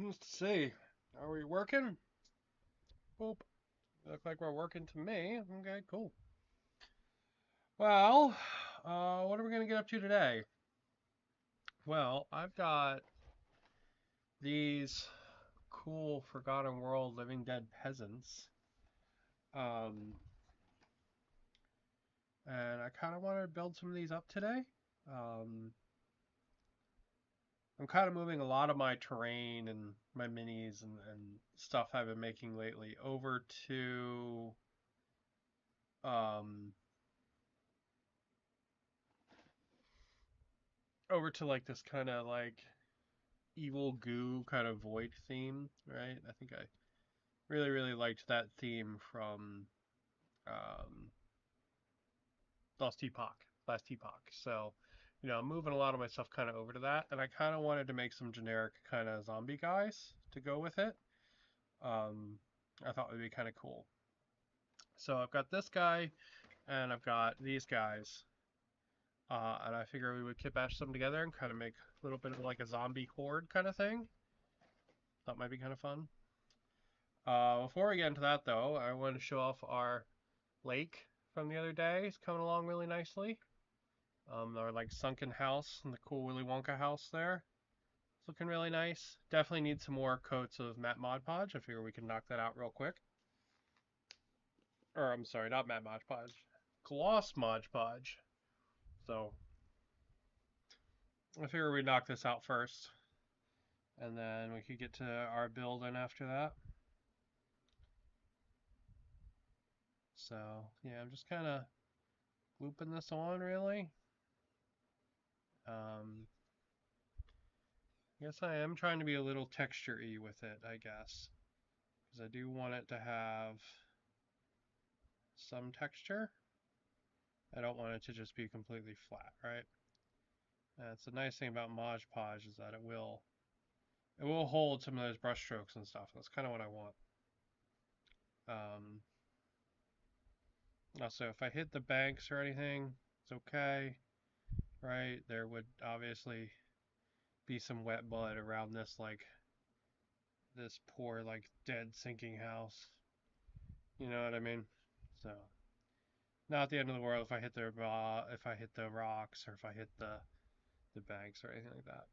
Let's see. Are we working? Boop. Look like we're working to me. Okay, cool. Well, what are we gonna get up to today? Well, I've got these cool Forgotten World Living Dead peasants. Um, and I kind of want to build some of these up today. Um, I'm kind of moving a lot of my terrain and my minis and stuff I've been making lately um, over to like this kind of like evil goo kind of void theme, right? I think I really liked that theme from um, Lost Epoch, last Epoch. So, I'm moving a lot of my stuff kind of over to that, and I kind of wanted to make some generic kind of zombie guys to go with it. Um, I thought would be kind of cool. So I've got this guy, and I've got these guys, and I figure we would kit bash them together and kind of make a little bit of like a zombie horde kind of thing. That might be kind of fun. Before we get into that, though, I want to show off our lake from the other day. It's coming along really nicely. Our like sunken house and the cool Willy Wonka house there. It's looking really nice. Definitely need some more coats of matte Mod Podge. I figure we can knock that out real quick. Or I'm sorry, not matte Mod Podge, gloss Mod Podge. So I figure we knock this out first, and then we could get to our building after that. So yeah, I'm just kind of looping this on really. Um, I guess I am trying to be a little texture-y with it, I guess. Because I do want it to have some texture. I don't want it to just be completely flat, right? That's the nice thing about Mod Podge is that it will hold some of those brush strokes and stuff. That's kind of what I want. Um, Also, if I hit the banks or anything, it's okay, right? There would obviously be some wet blood around this poor, like, dead sinking house. You know what I mean? So, not the end of the world if I hit the rocks or if I hit the banks or anything like that.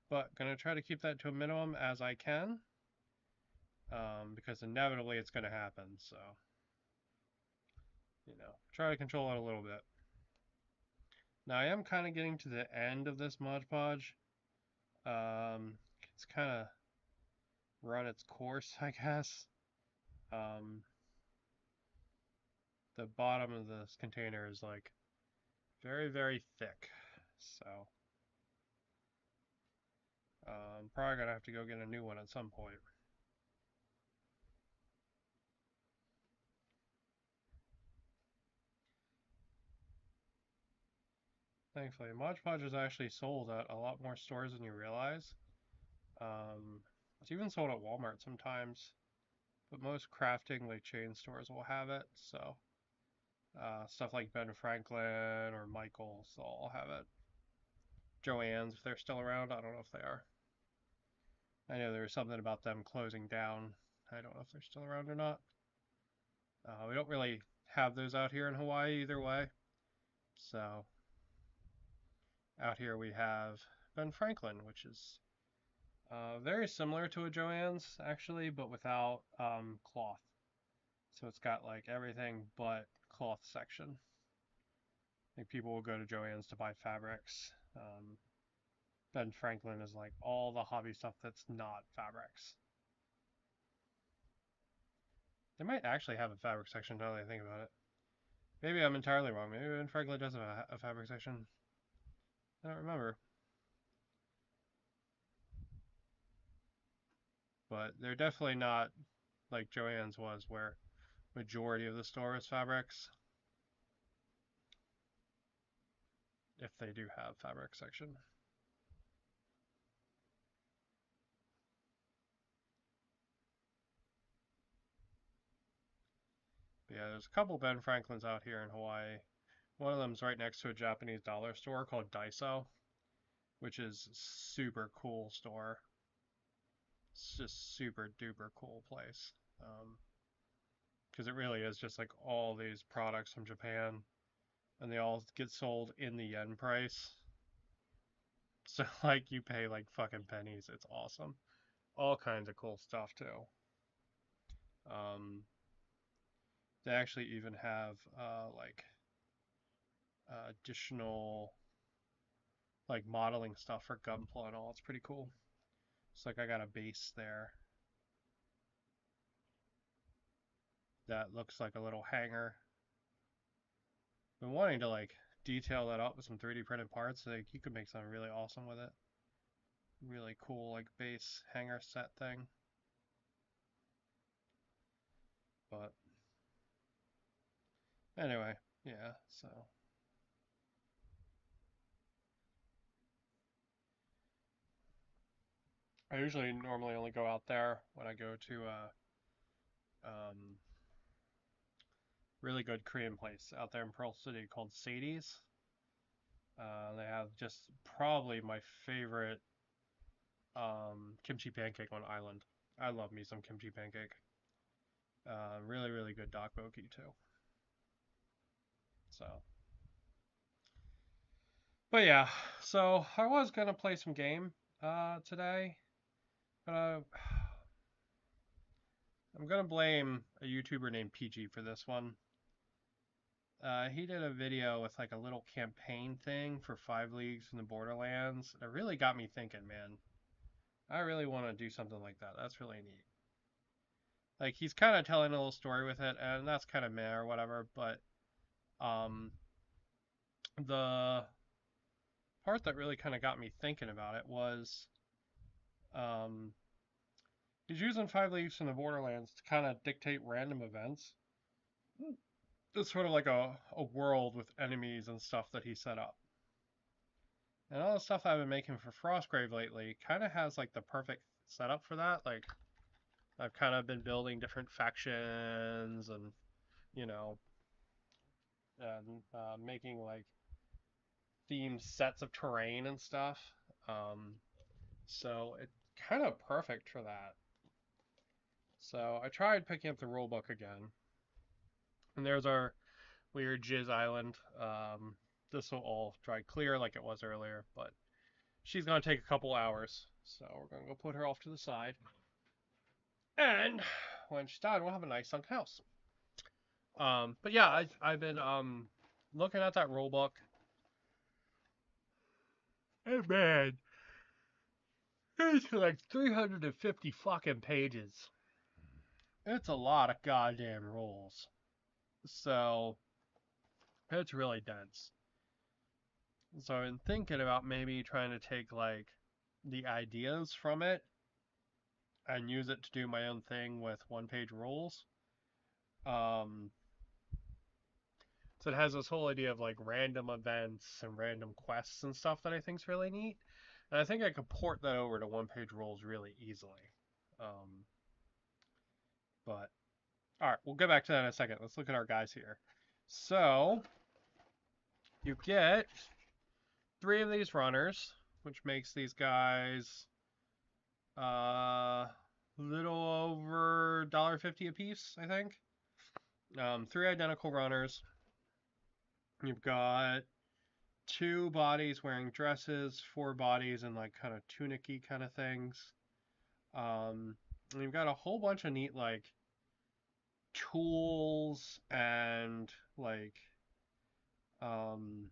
But gonna try to keep that to a minimum as I can, because inevitably it's gonna happen. So, try to control it a little bit. Now I am kind of getting to the end of this Mod Podge. It's kind of run its course, I guess. Um, the bottom of this container is like very thick, so probably gonna have to go get a new one at some point. Thankfully, Mod Podge is actually sold at a lot more stores than you realize. It's even sold at Walmart sometimes, but most crafting like chain stores will have it. So stuff like Ben Franklin or Michaels, they'll all have it. Joann's, if they're still around, I don't know if they are. I know there was something about them closing down. I don't know if they're still around or not. We don't really have those out here in Hawaii either way. So out here we have Ben Franklin, which is very similar to a Joann's actually, but without cloth. So it's got like everything but cloth section. I think people will go to Joann's to buy fabrics. Ben Franklin is like all the hobby stuff that's not fabrics. They might actually have a fabric section now that I think about it. Maybe I'm entirely wrong. Maybe Ben Franklin does have a fabric section. I don't remember. But they're definitely not like Joann's was, where majority of the store is fabrics, if they do have fabric section. But yeah, there's a couple Ben Franklins out here in Hawaii. One of them's right next to a Japanese dollar store called Daiso, which is super cool store. It's just super duper cool place. Because it really is just like all these products from Japan, and they all get sold in the yen price. So like you pay like fucking pennies. It's awesome. All kinds of cool stuff too. Um, they actually even have like additional like modeling stuff for gunpla and all. It's pretty cool. It's like I got a base there that looks like a little hanger. Been wanting to like detail that up with some 3D printed parts. Like you could make something really awesome with it. Really cool like base hanger set thing. But anyway, yeah. So I usually normally only go out there when I go to a really good Korean place out there in Pearl City called Sadie's. They have just probably my favorite kimchi pancake on island. I love me some kimchi pancake. Really, really good dokboki too. So, but yeah, so I was gonna play some game today, but I'm gonna blame a YouTuber named PG for this one. He did a video with like a little campaign thing for 5 Leagues from the Borderlands. It really got me thinking, man. I really want to do something like that. That's really neat. Like he's kind of telling a little story with it, and that's kind of meh or whatever. But um, the part that really kind of got me thinking about it was um, he's using 5 Leagues from the Borderlands to kind of dictate random events. It's sort of like a world with enemies and stuff that he set up. And all the stuff I've been making for Frostgrave lately kind of has like the perfect setup for that. Like I've kind of been building different factions and you know and making like themed sets of terrain and stuff. Um, so it's kind of perfect for that. So I tried picking up the rulebook again, and there's our weird Jizz Island. This will all dry clear like it was earlier, but she's gonna take a couple hours, so we're gonna go put her off to the side. And when she's done, we'll have a nice sunken house. But yeah, I've been looking at that rulebook. Hey man, it's like 350 fucking pages. It's a lot of goddamn rules. So it's really dense. So I've been thinking about maybe trying to take like the ideas from it and use it to do my own thing with 1 page rules. Um, so it has this whole idea of like random events and random quests and stuff that I think is really neat. And I think I could port that over to 1 page rules really easily. Um, but all right, we'll get back to that in a second. Let's look at our guys here. So you get 3 of these runners, which makes these guys little over $1.50 a piece, I think. 3 identical runners. You've got 2 bodies wearing dresses, 4 bodies in like kind of tunicky kind of things. And you've got a whole bunch of neat like tools and like um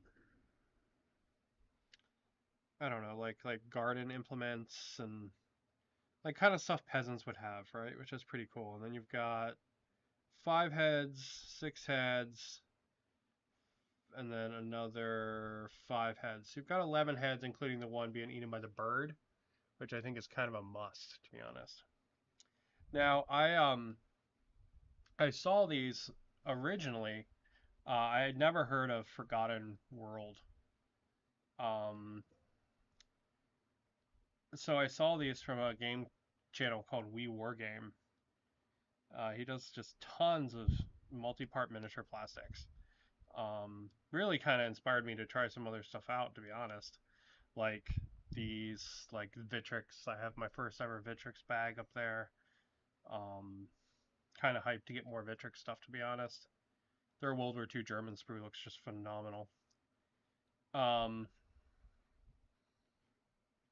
I don't know, like garden implements and like kind of stuff peasants would have, right? Which is pretty cool. And then you've got 5 heads, 6 heads, and then another 5 heads. So you've got 11 heads, including the one being eaten by the bird, which I think is kind of a must, to be honest. Now, I saw these originally. I had never heard of Forgotten World. Um, so I saw these from a game channel called We War Game. He does just tons of multi-part miniature plastics. Really kind of inspired me to try some other stuff out, to be honest. Like these like Vitrix. I have my first ever Vitrix bag up there. Um, Kind of hyped to get more Vitrix stuff, to be honest. Their World War II German sprue looks just phenomenal. Um,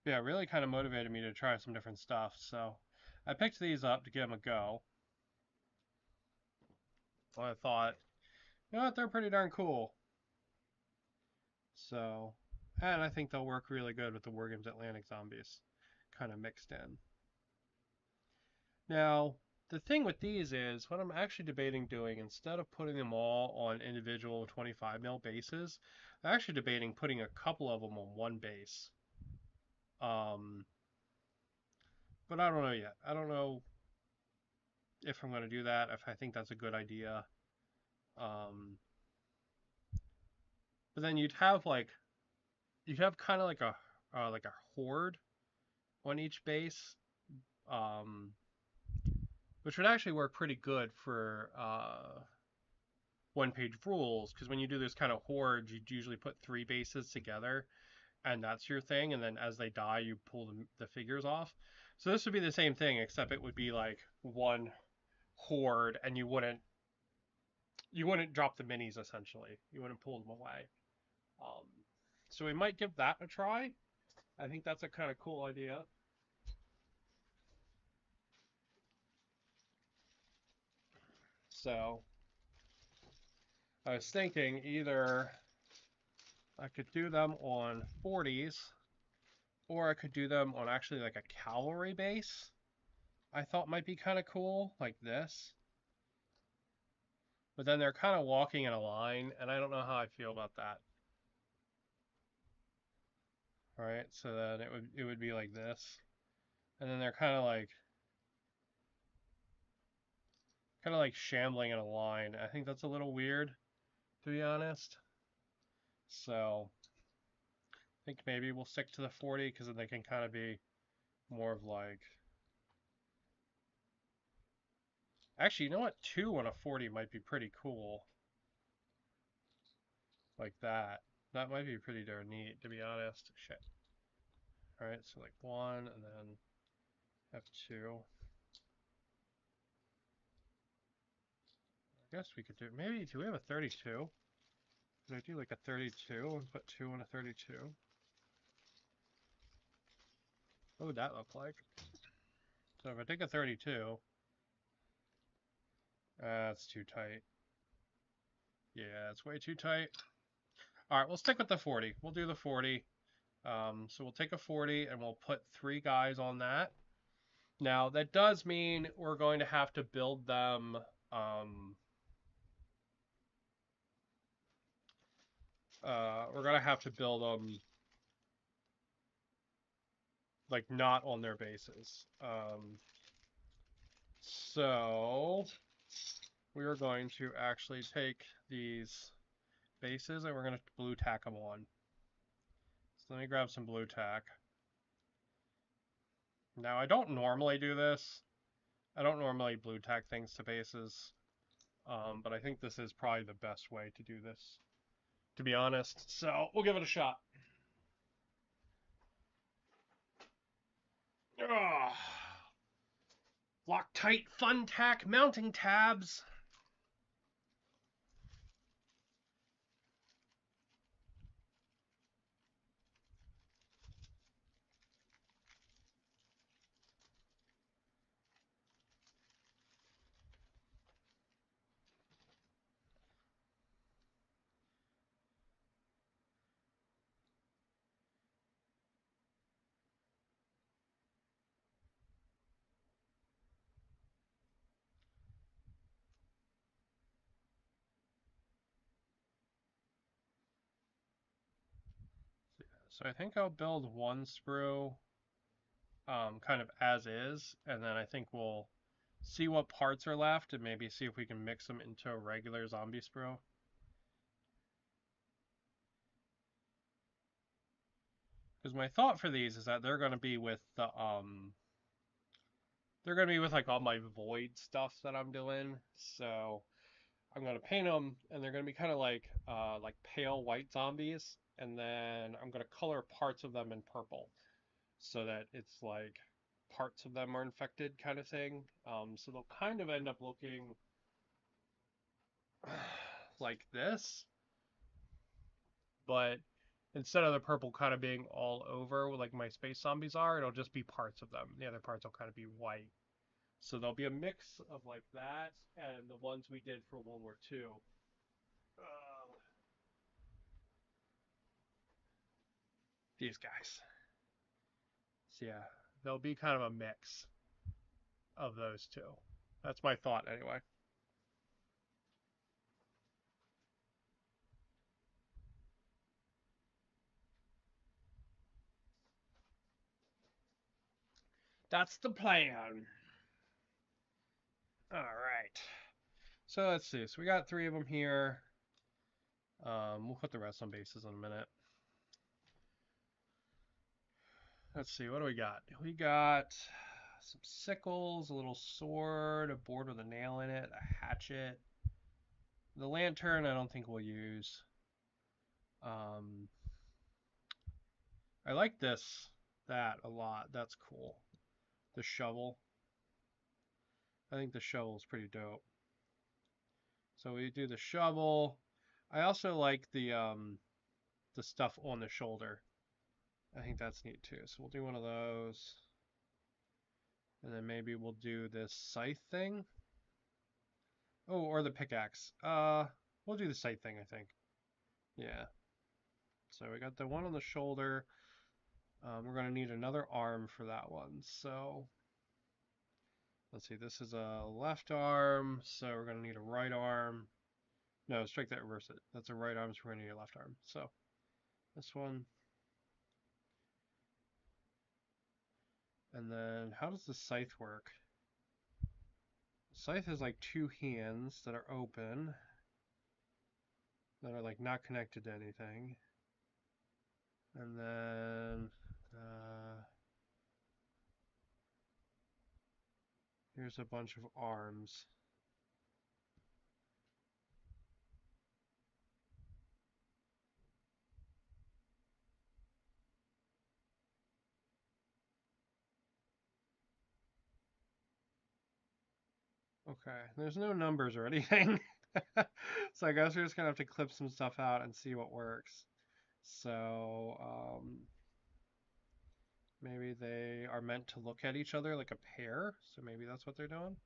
yeah, really kind of motivated me to try some different stuff. So I picked these up to give them a go. Well, I thought, you know what, they're pretty darn cool. So, and I think they'll work really good with the Wargames Atlantic zombies kind of mixed in. Now, the thing with these is what I'm actually debating doing, instead of putting them all on individual 25 mil bases, I'm actually debating putting a couple of them on one base. Um, but I don't know yet. I don't know if I'm going to do that, if I think that's a good idea. Um, but then you'd have kind of like a horde on each base, um, which would actually work pretty good for one-page rules, because when you do this kind of horde, you usually put three bases together, and that's your thing. And then as they die, you pull the figures off. So this would be the same thing, except it would be like one horde, and you wouldn't drop the minis essentially. You wouldn't pull them away. Um, so we might give that a try. I think that's a kind of cool idea. So I was thinking either I could do them on 40s, or I could do them on actually like a cavalry base. I thought might be kind of cool, like this. But then they're kind of walking in a line, and I don't know how I feel about that. All right, so then it would be like this, and then they're kind of like shambling in a line. I think that's a little weird, to be honest. So I think maybe we'll stick to the 40, because then they can kind of be more of like. Actually, you know what? Two on a 40 might be pretty cool, like that. That might be pretty darn neat, to be honest. Shit. All right, so like one, and then have two. I guess we could do, maybe, do we have a 32? Could I do like a 32 and put two on a 32? What would that look like? So if I take a 32, that's too tight. Yeah, it's way too tight. All right, we'll stick with the 40. We'll do the 40. So we'll take a 40 and we'll put three guys on that. Now, that does mean we're going to have to build them. We're going to have to build them like not on their bases. So we are going to actually take these bases and we're going to blue tack them on. So let me grab some blue tack. Now, I don't normally do this. I don't normally blue tack things to bases, but I think this is probably the best way to do this, to be honest. So we'll give it a shot. Ugh. Loctite Fun Tack mounting tabs. So I think I'll build one sprue kind of as is, and then I think we'll see what parts are left and maybe see if we can mix them into a regular zombie sprue. Because my thought for these is that they're going to be with they're going to be with like all my void stuff that I'm doing. So I'm going to paint them, and they're going to be kind of like pale white zombies, and then I'm going to color parts of them in purple. so that it's like parts of them are infected kind of thing. So they'll kind of end up looking like this, but instead of the purple kind of being all over like my space zombies are, it'll just be parts of them. The other parts will kind of be white. So there'll be a mix of like that and the ones we did for World War II. These guys. So yeah, there'll be kind of a mix of those two. That's my thought anyway. That's the plan. All right. So let's see. So we got three of them here. We'll put the rest on bases in a minute. Let's see. What do we got? We got some sickles, a little sword, a board with a nail in it, a hatchet. The lantern, I don't think we'll use. Um, I like that a lot. That's cool. The shovel. I think the shovel is pretty dope. So we do the shovel. I also like the stuff on the shoulder. I think that's neat too. So we'll do one of those. And then maybe we'll do this scythe thing. Oh, or the pickaxe. We'll do the scythe thing, I think. Yeah. So we got the one on the shoulder. We're going to need another arm for that one. So let's see. This is a left arm. So we're going to need a right arm. No, strike that, reverse it. That's a right arm, so we're going to need a left arm. So this one. And then how does the scythe work? The scythe has like two hands that are open, that are like not connected to anything. And then here's a bunch of arms. Okay, there's no numbers or anything. So I guess we're just gonna have to clip some stuff out and see what works. So maybe they are meant to look at each other like a pair. So maybe that's what they're doing.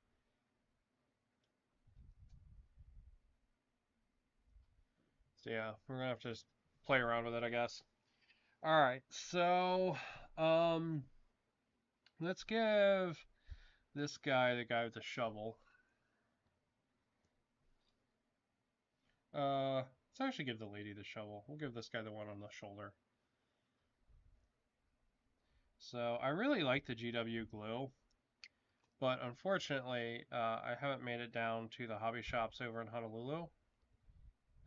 So yeah, we're gonna have to just play around with it, I guess. All right, so um, let's give this guy the guy with the shovel. Let's actually give the lady the shovel. We'll give this guy the one on the shoulder. So I really like the GW glue, but unfortunately, I haven't made it down to the hobby shops over in Honolulu.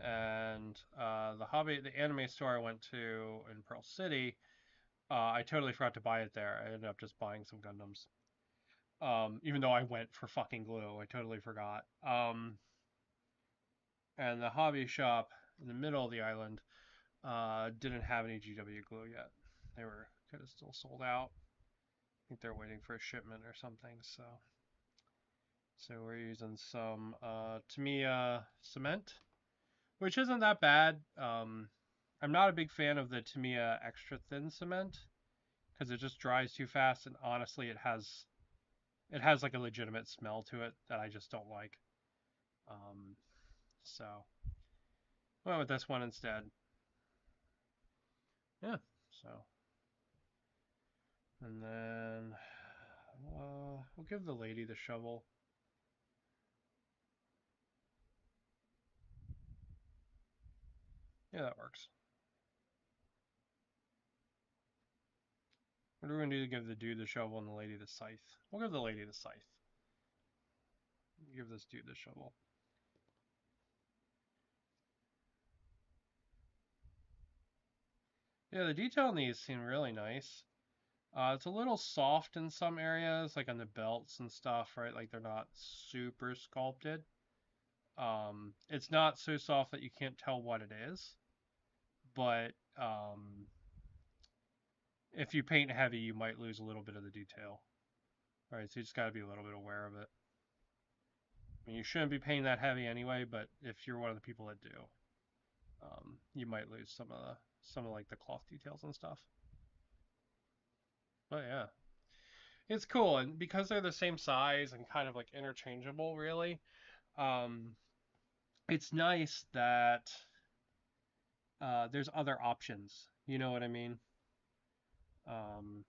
And the anime store I went to in Pearl City, I totally forgot to buy it there. I ended up just buying some Gundams. Even though I went for fucking glue, I totally forgot. And the hobby shop in the middle of the island didn't have any GW glue yet. They were kind of still sold out. I think they're waiting for a shipment or something. So we're using some Tamiya cement, which isn't that bad. I'm not a big fan of the Tamiya extra thin cement because it just dries too fast, and honestly, it has like a legitimate smell to it that I just don't like. So went with this one instead. Yeah. So and then we'll give the lady the shovel. Yeah, that works. What are we gonna do to give the dude the shovel and the lady the scythe? We'll give the lady the scythe. Give this dude the shovel. Yeah, the detail in these seem really nice. It's a little soft in some areas, like on the belts and stuff, right? Like they're not super sculpted. It's not so soft that you can't tell what it is, but if you paint heavy, you might lose a little bit of the detail. All right, so you just got to be a little bit aware of it. I mean, you shouldn't be painting that heavy anyway, but if you're one of the people that do, you might lose some of like the cloth details and stuff. But yeah, it's cool, and because they're the same size and kind of like interchangeable, really, um, it's nice that there's other options. You know what I mean? Um,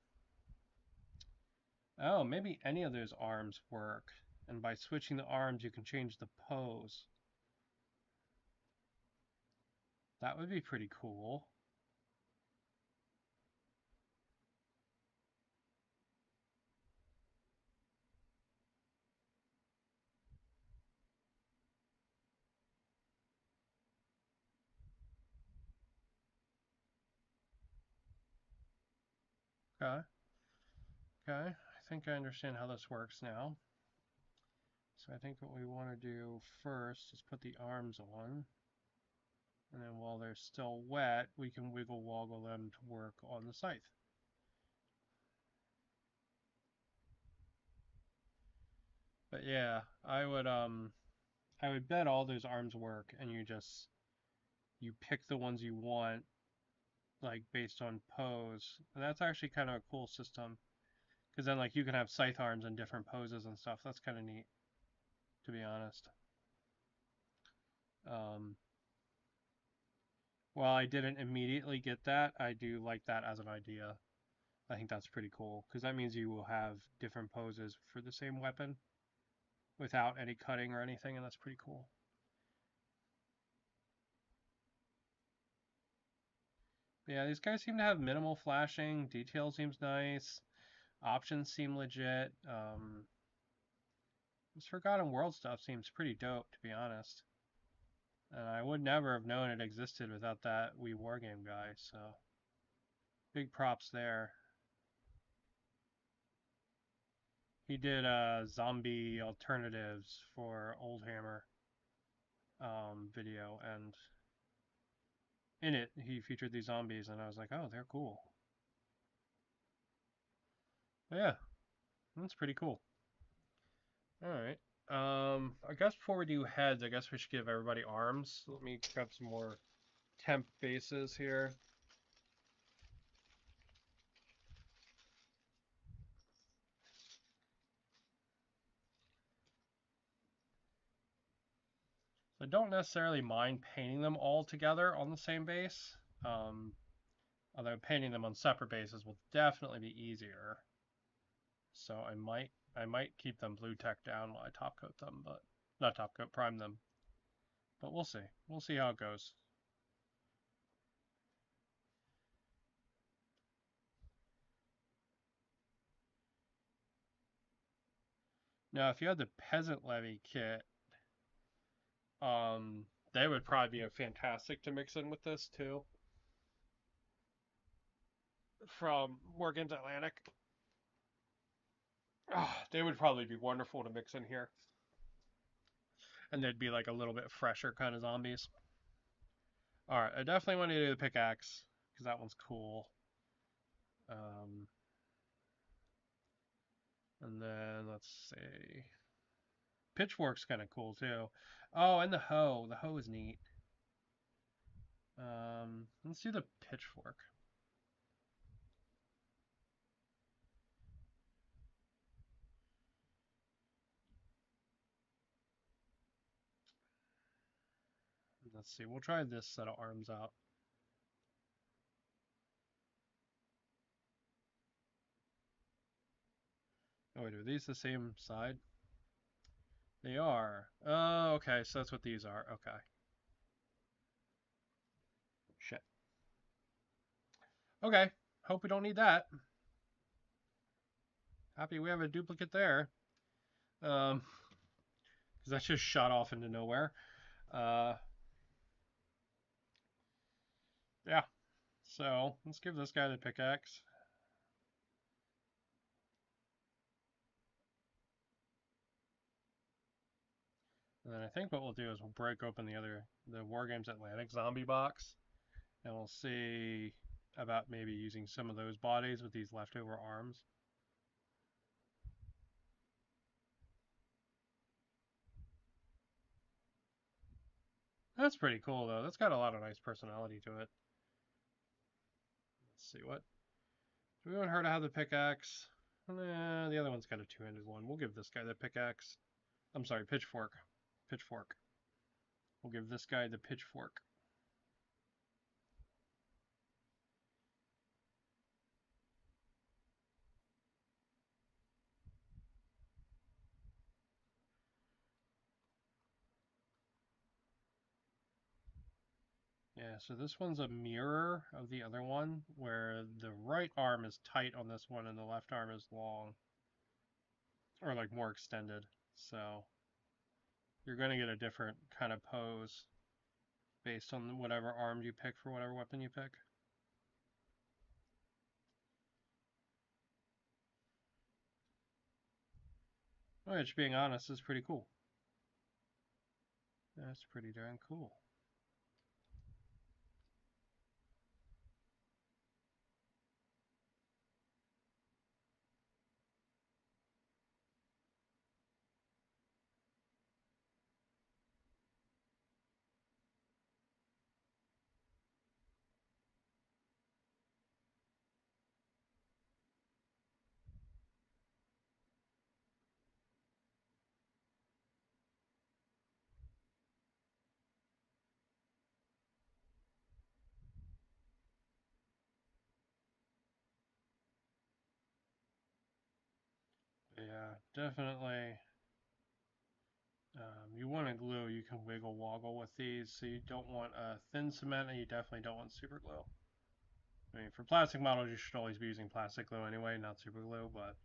oh, maybe any of those arms work, and by switching the arms, you can change the pose. That would be pretty cool. Okay, okay. I think I understand how this works now. So I think what we want to do first is put the arms on. And then while they're still wet, we can wiggle woggle them to work on the scythe. But yeah, I would bet all those arms work and you pick the ones you want like based on pose. And that's actually kind of a cool system because then like you can have scythe arms in different poses and stuff. That's kind of neat, to be honest. Um, while I didn't immediately get that, I do like that as an idea. I think that's pretty cool because that means you will have different poses for the same weapon without any cutting or anything, and that's pretty cool. But yeah, these guys seem to have minimal flashing. Detail seems nice. Options seem legit. This Forgotten World stuff seems pretty dope, to be honest. And I would never have known it existed without that Wii Wargame guy, so big props there. He did zombie alternatives for Old Hammer video, and in it he featured these zombies, and I was like, oh, they're cool. But yeah, that's pretty cool. All right. I guess before we do heads, I guess we should give everybody arms. Let me grab some more temp bases here. I don't necessarily mind painting them all together on the same base. Um, Although painting them on separate bases will definitely be easier. So I might keep them blue tech down while I top coat them, but not top coat, prime them. But we'll see. We'll see how it goes. Now, if you had the peasant levy kit, they would probably be fantastic to mix in with this too. From Morgan's Atlantic. They would probably be wonderful to mix in here. And they'd be like a little bit fresher kind of zombies. Alright, I definitely want to do the pickaxe, because that one's cool. Um, and then, let's see. Pitchfork's kind of cool too. Oh, and the hoe. The hoe is neat. Let's do the pitchfork. Let's see. We'll try this set of arms out. Oh wait, are these the same side? They are. Oh, okay. So that's what these are. Okay. Shit. Okay. Hope we don't need that. Happy we have a duplicate there. Because that just shot off into nowhere. Uh, yeah. So let's give this guy the pickaxe. And then I think what we'll do is we'll break open the Wargames Atlantic zombie box, and we'll see about maybe using some of those bodies with these leftover arms. That's pretty cool, though. That's got a lot of nice personality to it. Let's see, what? Do we want her to have the pickaxe? Nah, the other one's got a two-handed one. We'll give this guy the pickaxe. I'm sorry, pitchfork. Pitchfork. We'll give this guy the pitchfork. Yeah, so this one's a mirror of the other one, where the right arm is tight on this one and the left arm is long, or like more extended. So you're going to get a different kind of pose based on whatever arm you pick for whatever weapon you pick. Which, being honest, is pretty cool. That's pretty darn cool. Yeah, definitely. You want to glue, you can wiggle woggle with these, so you don't want thin cement and you definitely don't want super glue. I mean, for plastic models, you should always be using plastic glue anyway, not super glue, but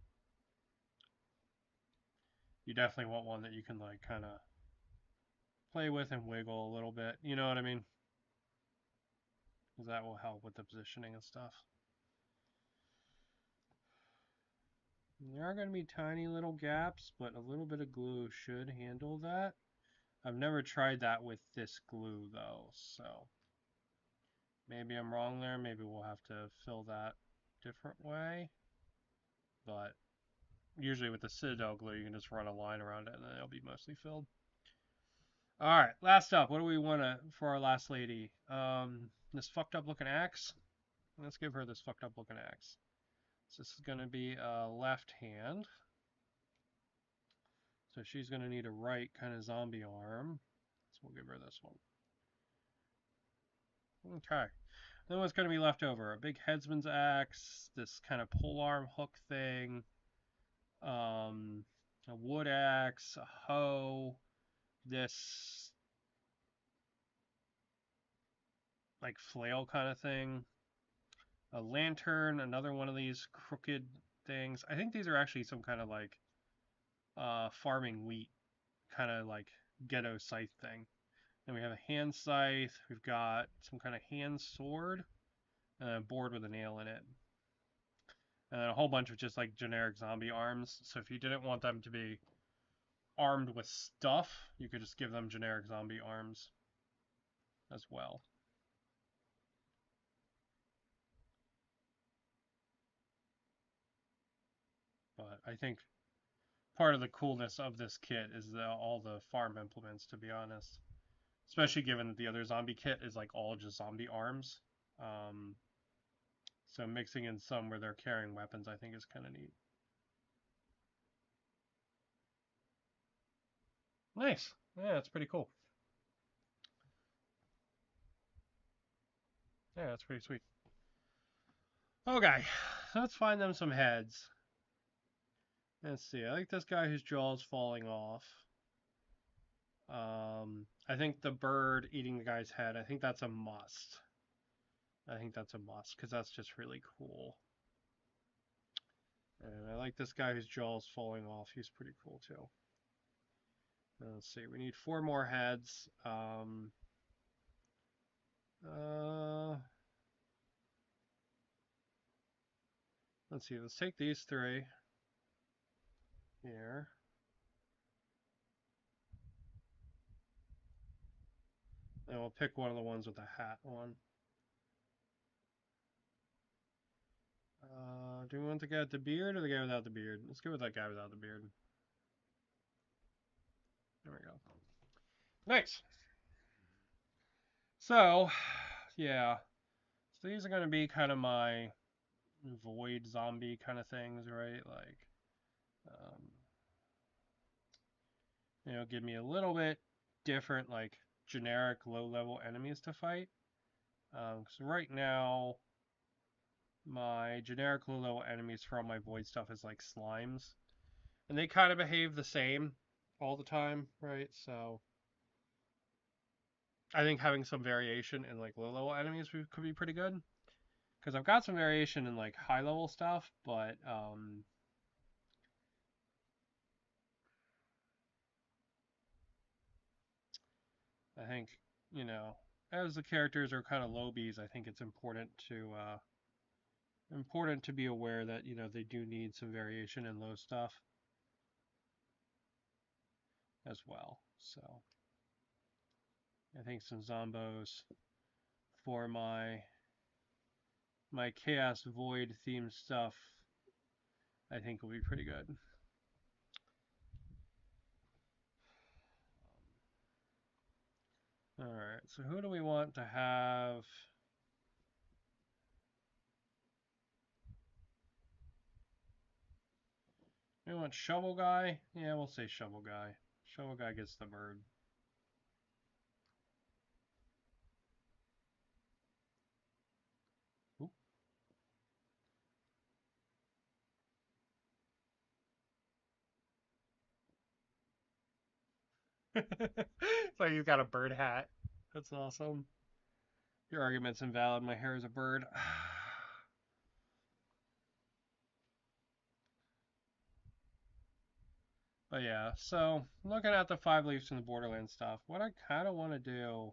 you definitely want one that you can like kind of play with and wiggle a little bit. You know what I mean? Because that will help with the positioning and stuff. And there are going to be tiny little gaps, but a little bit of glue should handle that. I've never tried that with this glue though, so maybe I'm wrong there. Maybe we'll have to fill that different way. But usually with the Citadel glue, you can just run a line around it and then it'll be mostly filled. All right, last up. What do we want to for our last lady? This fucked up looking axe. Let's give her this fucked up looking axe. So this is going to be a left hand. So she's going to need a right kind of zombie arm. So we'll give her this one. Okay. Then what's going to be left over? A big headsman's axe, this kind of polearm hook thing, a wood axe, a hoe, this like flail kind of thing, a lantern, another one of these crooked things. I think these are actually some kind of like farming wheat kind of like ghetto scythe thing. Then we have a hand scythe. We've got some kind of hand sword and a board with a nail in it. And then a whole bunch of just like generic zombie arms. So if you didn't want them to be armed with stuff, you could just give them generic zombie arms as well. But I think part of the coolness of this kit is all the farm implements, to be honest. Especially given that the other zombie kit is like all just zombie arms. Um, so mixing in some where they're carrying weapons, I think, is kind of neat. Nice. Yeah, it's pretty cool. Yeah, that's pretty sweet. Okay, let's find them some heads. Let's see. I like this guy whose jaw is falling off. I think the bird eating the guy's head, I think that's a must. I think that's a must because that's just really cool. And I like this guy whose jaw is falling off. He's pretty cool too. Let's see. We need 4 more heads. Uh, let's see. Let's take these 3 here. And we'll pick one of the ones with the hat on. Do we want the guy with the beard or the guy without the beard? Let's go with that guy without the beard. There we go. Nice. So, yeah. So these are going to be kind of my void zombie kind of things, right? Like, um, give me a little bit different, like, generic low-level enemies to fight. So right now, my generic low-level enemies from my void stuff is like slimes. And they kind of behave the same all the time, right? So I think having some variation in like low-level enemies could be pretty good. Because I've got some variation in like high-level stuff, but I think, as the characters are kind of low Bs, I think it's important to be aware that, they do need some variation in low stuff as well. So I think some zombos for my Chaos Void themed stuff, I think will be pretty good. Alright, so who do we want to have? We want Shovel Guy? Yeah, we'll say Shovel Guy. Shovel Guy gets the bird. So he's got a bird hat. That's awesome. Your argument's invalid. My hair is a bird. But yeah, so looking at the 5 leaves from the Borderlands stuff, what I kind of want to do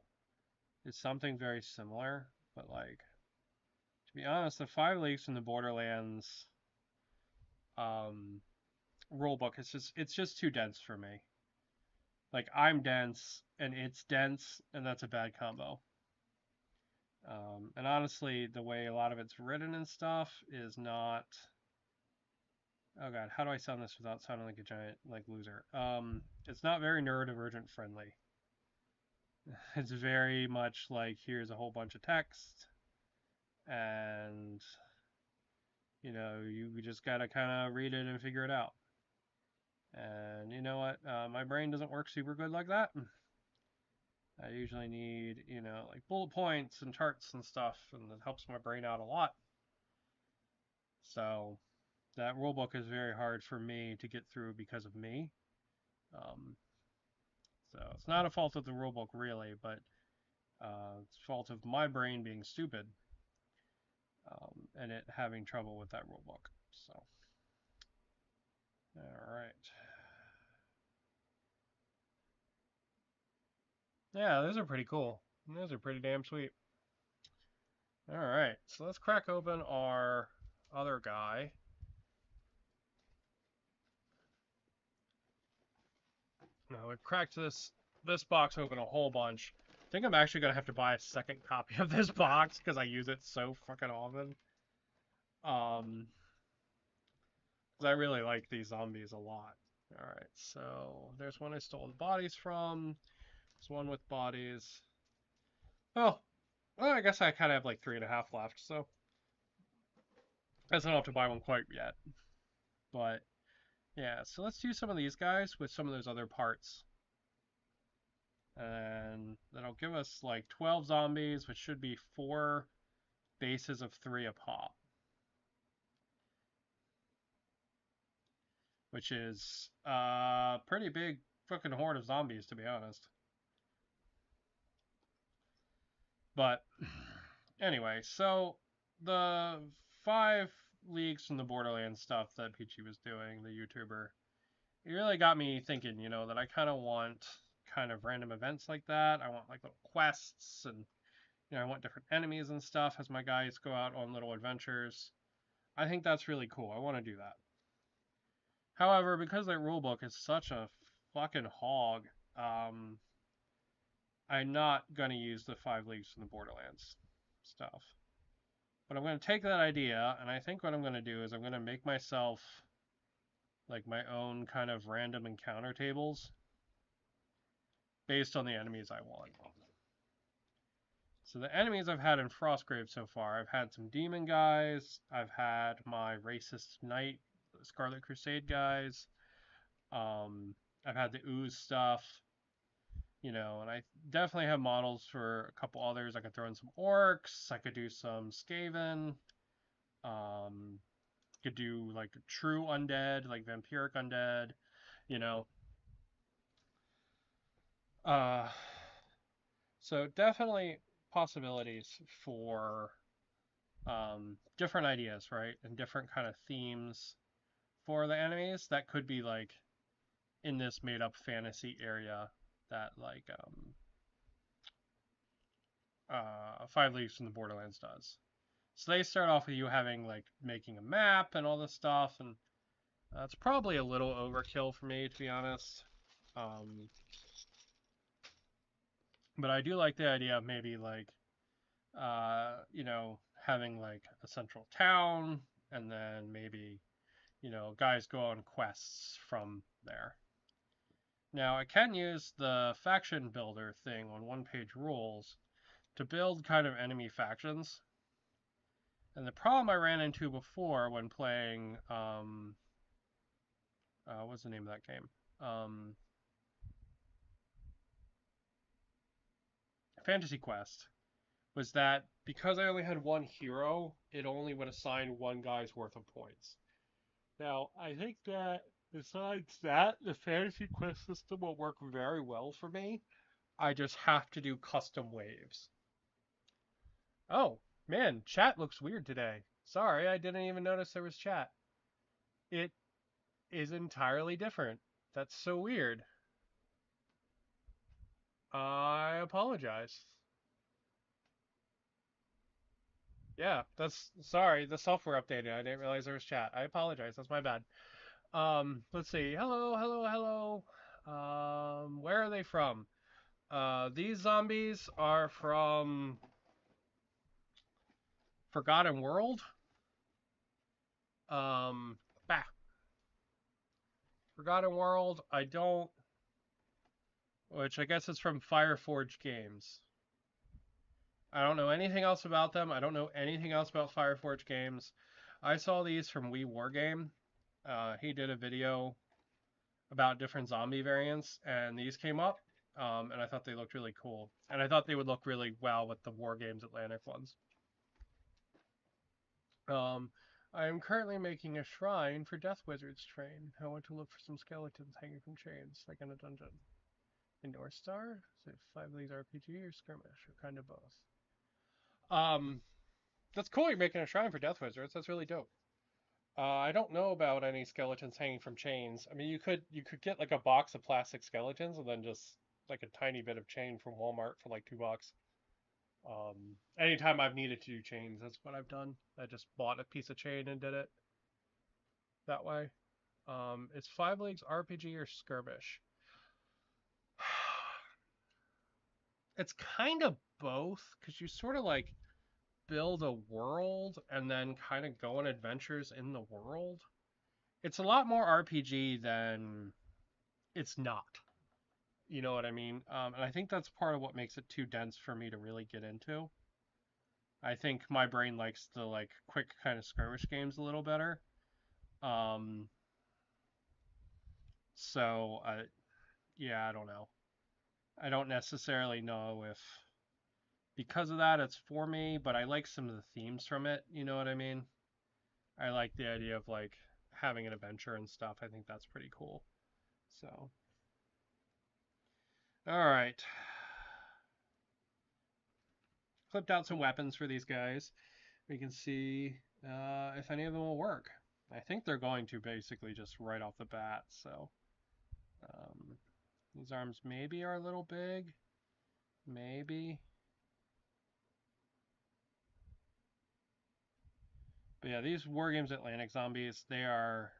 is something very similar, but like, to be honest, the 5 leaves from the Borderlands um, rulebook, it's just too dense for me. Like, I'm dense and it's dense, and that's a bad combo. And honestly, the way a lot of it's written and stuff is not. Oh god, how do I sound this without sounding like a giant loser? It's not very neurodivergent friendly. It's very much like here's a whole bunch of text, and you just gotta kind of read it and figure it out. And you know what? My brain doesn't work super good like that. I usually need, like bullet points and charts and stuff, and it helps my brain out a lot. So that rulebook is very hard for me to get through because of me. Um, so it's not a fault of the rulebook really, but it's a fault of my brain being stupid and it having trouble with that rulebook. So, all right. Yeah, those are pretty cool. Those are pretty damn sweet. All right, so let's crack open our other guy. Now we've cracked this box open a whole bunch. I think I'm actually gonna have to buy a second copy of this box because I use it so fucking often. Um, 'Cause I really like these zombies a lot. All right, so there's one I stole the bodies from. There's one with bodies. Oh, well, I guess I kind of have like 3.5 left, so I don't have to buy one quite yet. But yeah, so let's do some of these guys with some of those other parts. And that'll give us like 12 zombies, which should be 4 bases of 3 a pop. Which is a pretty big fucking horde of zombies, to be honest. But anyway, so the 5 leagues from the Borderlands stuff that Peachy was doing, the YouTuber, it really got me thinking, that I kind of want kind of random events like that. I want like little quests and I want different enemies and stuff as my guys go out on little adventures. I think that's really cool. I want to do that. However, because that rulebook is such a fucking hog, I'm not gonna use the 5 leagues from the Borderlands stuff. But I'm going to take that idea, and I think what I'm going to do is I'm going to make myself like my own kind of random encounter tables based on the enemies I want. So the enemies I've had in Frostgrave so far, I've had some demon guys, I've had my racist knight, Scarlet Crusade guys, I've had the ooze stuff, and I definitely have models for a couple others. I could throw in some orcs, I could do some Skaven, um, could do like true undead, like vampiric undead, you know. Uh, so definitely possibilities for different ideas, right? And different kind of themes for the enemies that could be like in this made up fantasy area that like Five Leagues from the Borderlands does. So they start off with you having like making a map and all this stuff, and it's probably a little overkill for me to be honest. Um, but I do like the idea of maybe like having like a central town, and then maybe guys go on quests from there. Now I can use the faction builder thing on one-page rules to build kind of enemy factions. And the problem I ran into before when playing, what's the name of that game? Fantasy Quest, was that because I only had one hero, it only would assign one guy's worth of points. Now, I think that besides that, the Fantasy Quest system will work very well for me. I just have to do custom waves. Oh, man, chat looks weird today. Sorry, I didn't even notice there was chat. It is entirely different. That's so weird. I apologize. Yeah, that's sorry. The software updated. I didn't realize there was chat. I apologize. That's my bad. Let's see. Hello, hello, hello. Where are they from? These zombies are from Forgotten World. Um, bah. Forgotten World. I don't. Which I guess is from Fireforge Games. I don't know anything else about them. I don't know anything else about Fireforge Games. I saw these from We Wargame. He did a video about different zombie variants, and these came up, and I thought they looked really cool. And I thought they would look really well with the Wargames Atlantic ones. Um, I am currently making a shrine for Death Wizard's train. I want to look for some skeletons hanging from chains, like in a dungeon. In North Star? Is it 5 Leagues RPG or Skirmish, or kind of both? Um, that's cool you're making a shrine for Death Wizards. That's really dope. I don't know about any skeletons hanging from chains. I mean, you could get like a box of plastic skeletons and then just like a tiny bit of chain from Walmart for like $2. Anytime I've needed to do chains, that's what I've done. I just bought a piece of chain and did it that way. It's 5 Leagues RPG or Skirmish. It's kind of both because you sort of like build a world and then kind of go on adventures in the world. It's a lot more RPG than it's not. You know what I mean? And I think that's part of what makes it too dense for me to really get into. I think my brain likes the like quick kind of skirmish games a little better. Um, so yeah, I don't know. I don't necessarily know if because of that it's for me, but I like some of the themes from it. You know what I mean? I like the idea of like having an adventure and stuff. I think that's pretty cool. So, all right. Clipped out some weapons for these guys. We can see if any of them will work. I think they're going to basically just right off the bat. So um, these arms maybe are a little big. Maybe. But yeah, these Wargames Atlantic zombies, they are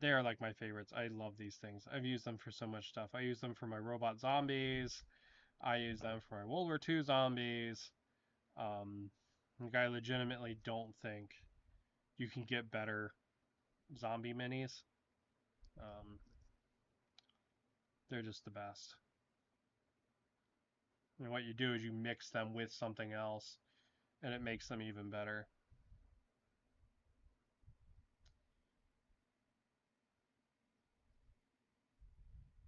like my favorites. I love these things. I've used them for so much stuff. I use them for my robot zombies. I use them for my World War II zombies. Um, Like, I legitimately don't think you can get better zombie minis. Um, they're just the best. And what you do is you mix them with something else, and it makes them even better.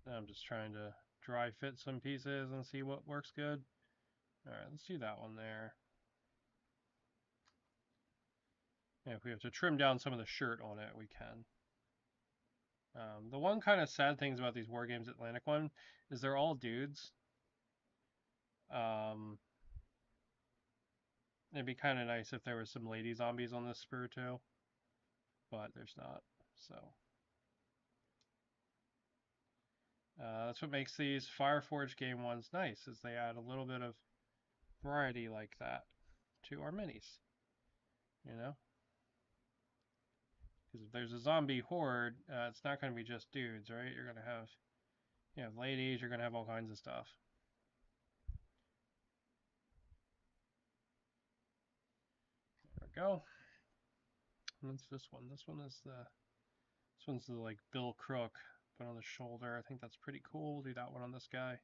I'm just trying to dry fit some pieces and see what works good. All right, let's do that one there. And if we have to trim down some of the shirt on it, we can. The one kind of sad things about these War Games Atlantic one is they're all dudes. Um, it'd be kind of nice if there was some lady zombies on this sprue too, but there's not. So that's what makes these Fireforge game ones nice, is they add a little bit of variety like that to our minis. You know, because if there's a zombie horde, it's not going to be just dudes, right? You're going to have, ladies. You're going to have all kinds of stuff. There we go. What's this one? This one's the like Bill Crook, but on the shoulder. I think that's pretty cool. We'll do that one on this guy.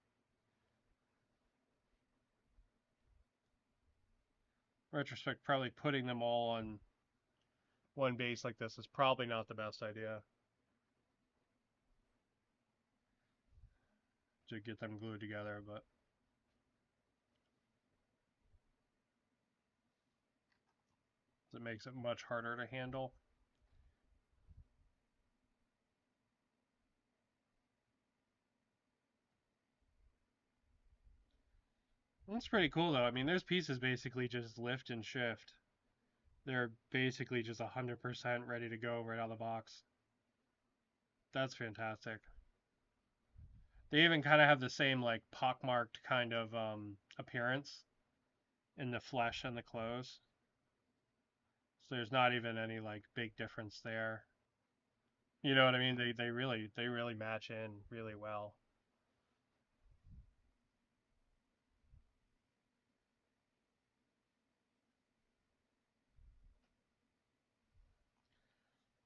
Retrospect, probably putting them all on one base like this is probably not the best idea to get them glued together, but it makes it much harder to handle. That's pretty cool though. I mean, those pieces basically just lift and shift. They're basically just 100% ready to go right out of the box. That's fantastic. They even kind of have the same like pockmarked kind of appearance in the flesh and the clothes. So there's not even any like big difference there. You know what I mean? They really match in really well.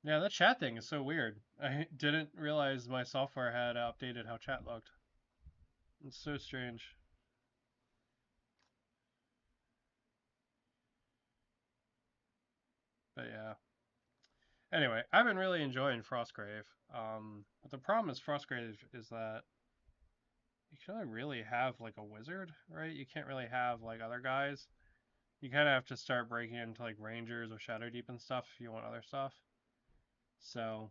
Yeah, that chat thing is so weird. I didn't realize my software had updated how chat looked. It's so strange. But yeah. Anyway, I've been really enjoying Frostgrave. But the problem with Frostgrave is that you can only really have like a wizard, right? You can't really have like other guys. You kind of have to start breaking into like rangers or shadow deep and stuff if you want other stuff. So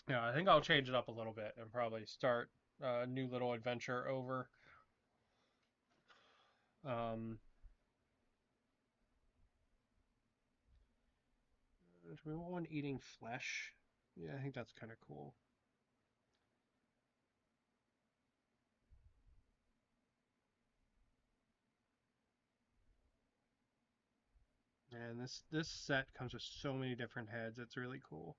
yeah, I think I'll change it up a little bit and probably start a new little adventure over. Um, do we want one eating flesh? Yeah, I think that's kind of cool. And this set comes with so many different heads. It's really cool.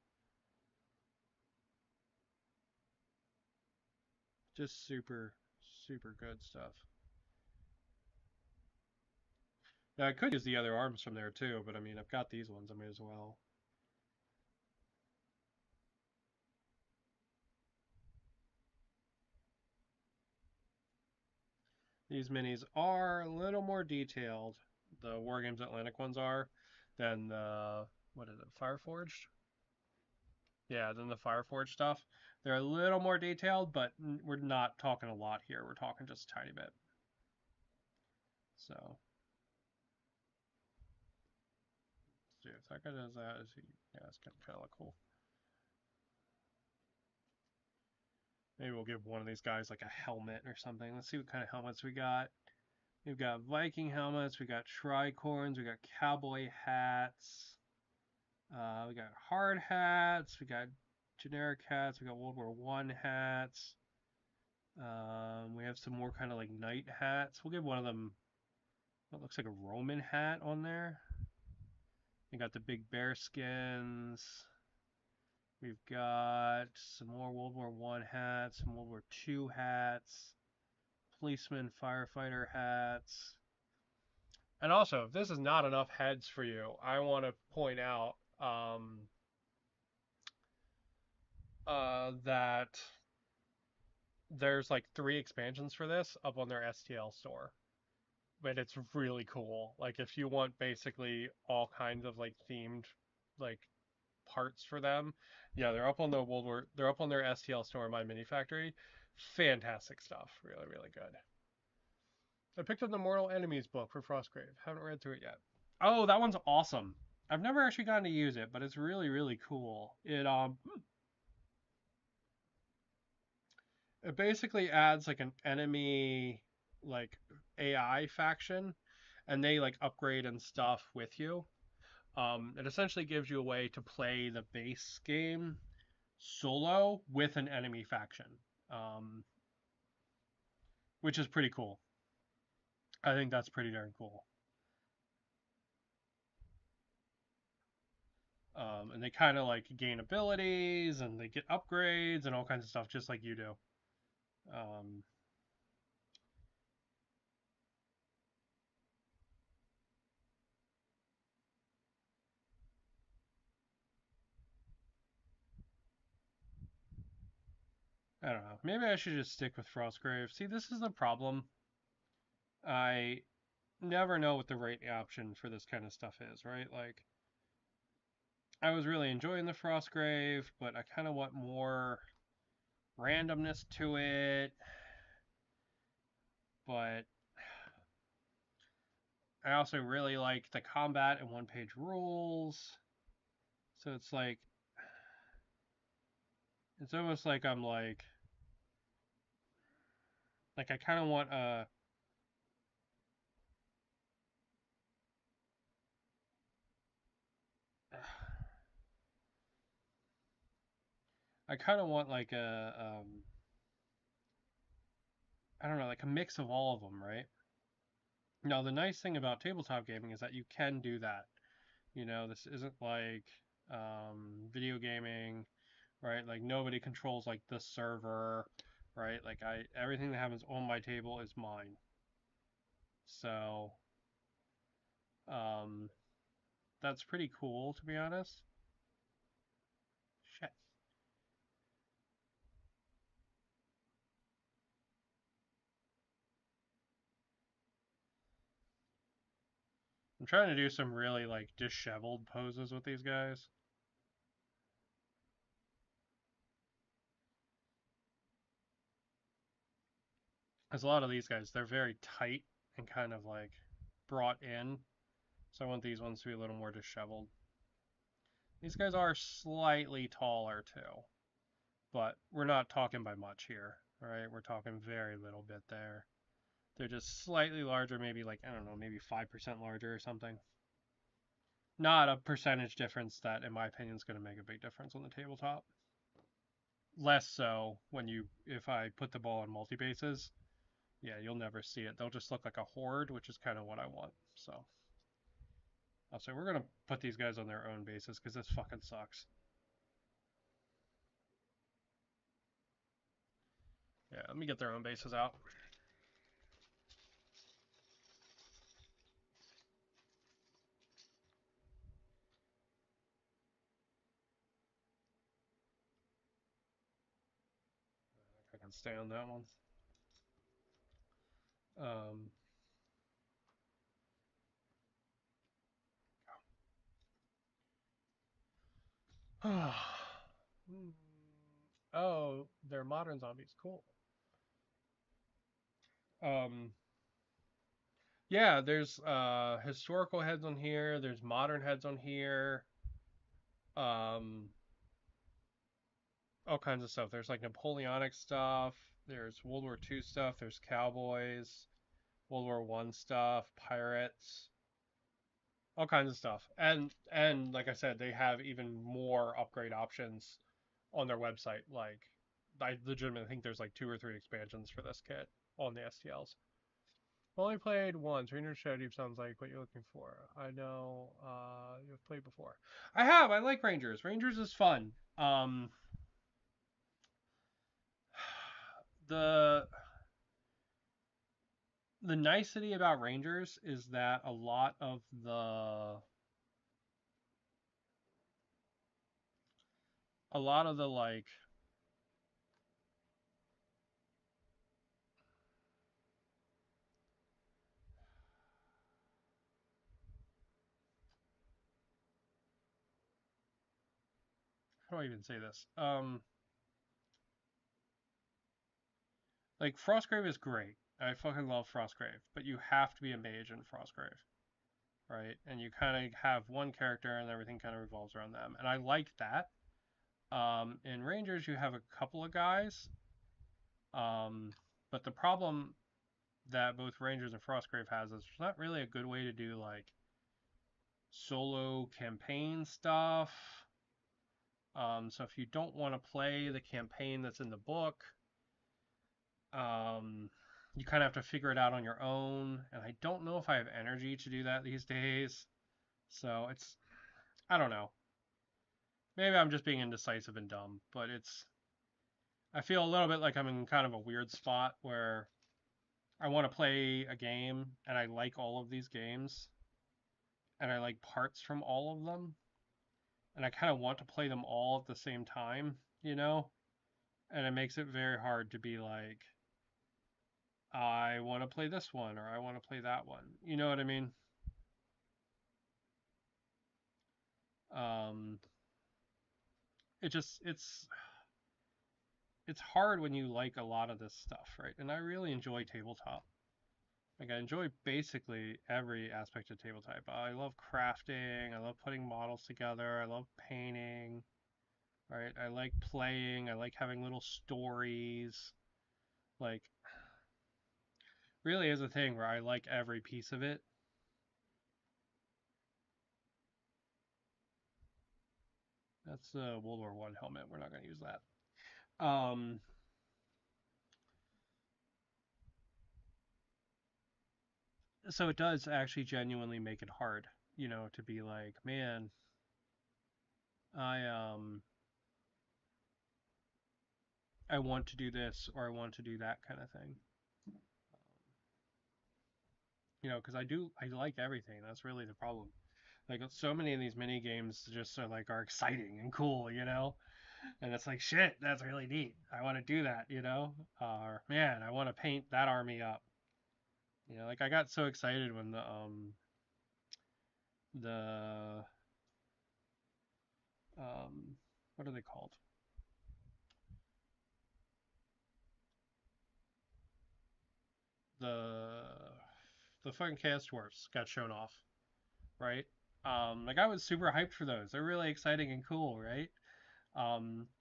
Just super, super good stuff. Now I could use the other arms from there too, but I mean I've got these ones. I may as well. These minis are a little more detailed. The Wargames Atlantic ones are than the what is it, Fireforged? Yeah, than the Fireforged stuff. They're a little more detailed, but we're not talking a lot here. We're talking just a tiny bit. So, let's see if that guy does that. Is he? Yeah, it's kind of look cool. Maybe we'll give one of these guys like a helmet or something. Let's see what kind of helmets we got. We've got Viking helmets, we got tricorns, we got cowboy hats, we got hard hats, we got generic hats, we got World War One hats. We have some more kind of like knight hats. We'll give one of them what looks like a Roman hat on there. We got the big bear skins. We've got some more World War One hats, some World War Two hats, policeman firefighter hats. And also, if this is not enough heads for you, I want to point out that there's like 3 expansions for this up on their STL store. But it's really cool. Like if you want basically all kinds of like themed like parts for them, yeah, they're up on the they're up on their STL store, My Mini Factory. Fantastic stuff. Really, really good. I picked up the Mortal Enemies book for Frostgrave. Haven't read through it yet. Oh, that one's awesome. I've never actually gotten to use it, but it's really, really cool. It basically adds like an enemy like AI faction, and they like upgrade and stuff with you. It essentially gives you a way to play the base game solo with an enemy faction, um, which is pretty cool. I think that's pretty darn cool. And they kind of like gain abilities and they get upgrades and all kinds of stuff, just like you do. Um, I don't know. Maybe I should just stick with Frostgrave. See, this is the problem. I never know what the right option for this kind of stuff is, right? Like, I was really enjoying the Frostgrave, but I kind of want more randomness to it. But I also really like the combat and one-page rules. So it's almost like I'm like I kind of want a I kind of want like I don't know, like a mix of all of them, right? Now the nice thing about tabletop gaming is that you can do that. You know, this isn't like video gaming, right? Like nobody controls like the server, right? Like I everything that happens on my table is mine. So um, that's pretty cool to be honest. Shit. I'm trying to do some really like disheveled poses with these guys. Because a lot of these guys, they're very tight and kind of like brought in. So I want these ones to be a little more disheveled. These guys are slightly taller too, but we're not talking by much here, right? We're talking very little bit there. They're just slightly larger, maybe like, I don't know, maybe 5% larger or something. Not a percentage difference that, in my opinion, is going to make a big difference on the tabletop. Less so when if I put the ball in multi bases. Yeah, you'll never see it. They'll just look like a horde, which is kind of what I want. So I'll say we're gonna put these guys on their own bases because this fucking sucks. Yeah, let me get their own bases out. I can stay on that one. Um, oh, they're modern zombies. Cool. Um, yeah, there's historical heads on here. There's modern heads on here. Um, all kinds of stuff. There's like Napoleonic stuff. There's World War II stuff. There's cowboys, World War One stuff, pirates, all kinds of stuff. And like I said, they have even more upgrade options on their website. Like I legitimately think there's like 2 or 3 expansions for this kit on the STLs. Only played once. Ranger Shadow Deep sounds like what you're looking for. I know you've played before. I have. I like Rangers. Rangers is fun. The the nicety about Rangers is that a lot of the like how do I even say this? Like Frostgrave is great. I fucking love Frostgrave, but you have to be a mage in Frostgrave, right? And you kind of have one character and everything kind of revolves around them. And I like that. In Rangers, you have a couple of guys, um, but the problem that both Rangers and Frostgrave has is there's not really a good way to do like solo campaign stuff. So if you don't want to play the campaign that's in the book, um, you kind of have to figure it out on your own. And I don't know if I have energy to do that these days. So it's, I don't know. Maybe I'm just being indecisive and dumb, but I feel a little bit like I'm in kind of a weird spot where I want to play a game and I like all of these games and I like parts from all of them and I kind of want to play them all at the same time, you know? And it makes it very hard to be like, I want to play this one or I want to play that one. You know what I mean? Um, it just it's hard when you like a lot of this stuff, right? And I really enjoy tabletop. Like I enjoy basically every aspect of tabletop. I love crafting. I love putting models together. I love painting. Right? I like playing. I like having little stories. Like really is a thing where I like every piece of it. That's a World War One helmet. We're not going to use that. So it does actually genuinely make it hard, to be like, man, I I want to do this or I want to do that kind of thing. Because I like everything. That's really the problem. Like so many of these mini games just are like are exciting and cool, and it's like shit, that's really neat. I want to do that, or man, I want to paint that army up. Like I got so excited when the what are they called? The the fucking Chaos Dwarfs got shown off, right? Like I was super hyped for those. They're really exciting and cool, right?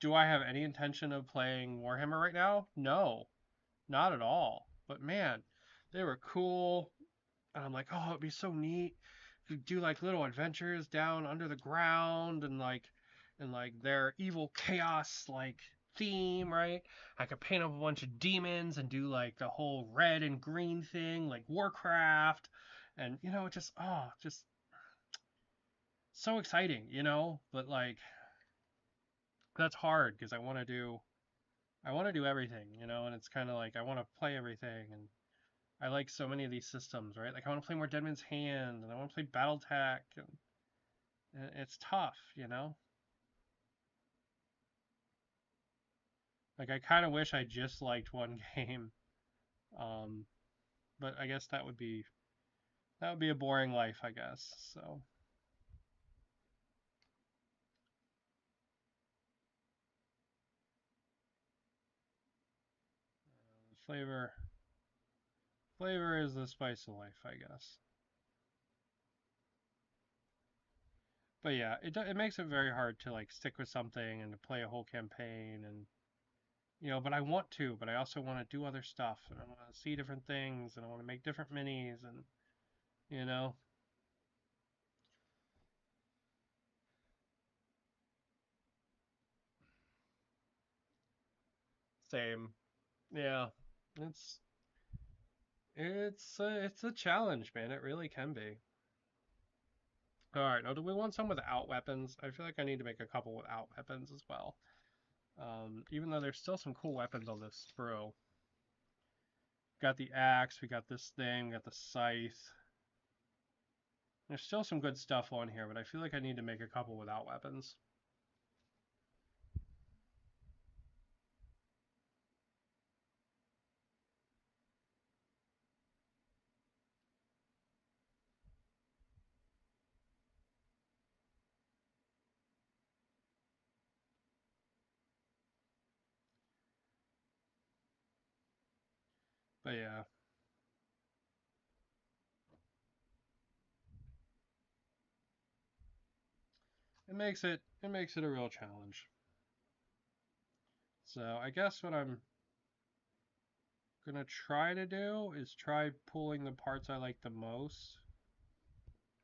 Do I have any intention of playing Warhammer right now? No, not at all. But man, they were cool. And I'm like, oh, it'd be so neat. You do like little adventures down under the ground and like their evil chaos like theme, right? I could paint up a bunch of demons and do like the whole red and green thing, like Warcraft. And just so exciting, But like that's hard because I want to do everything, and it's kind of like I want to play everything and I like so many of these systems, right? Like I want to play more Dead Man's Hand, and I want to play BattleTech, and it's tough, Like I kind of wish I just liked one game, um, but I guess that would be a boring life, I guess. So flavor, flavor is the spice of life, I guess. But yeah, it makes it very hard to like stick with something and to play a whole campaign and but I want to, but I also want to do other stuff and I want to see different things and I want to make different minis and you know same. Yeah. It's it's a challenge, man. It really can be. All right, now do we want some without weapons? I feel like I need to make a couple without weapons as well. Even though there's still some cool weapons on this sprue. Got the axe, we got this thing, we got the scythe. There's still some good stuff on here, but I feel like I need to make a couple without weapons. But yeah, it makes it a real challenge. So I guess what I'm gonna try to do is try pulling the parts I like the most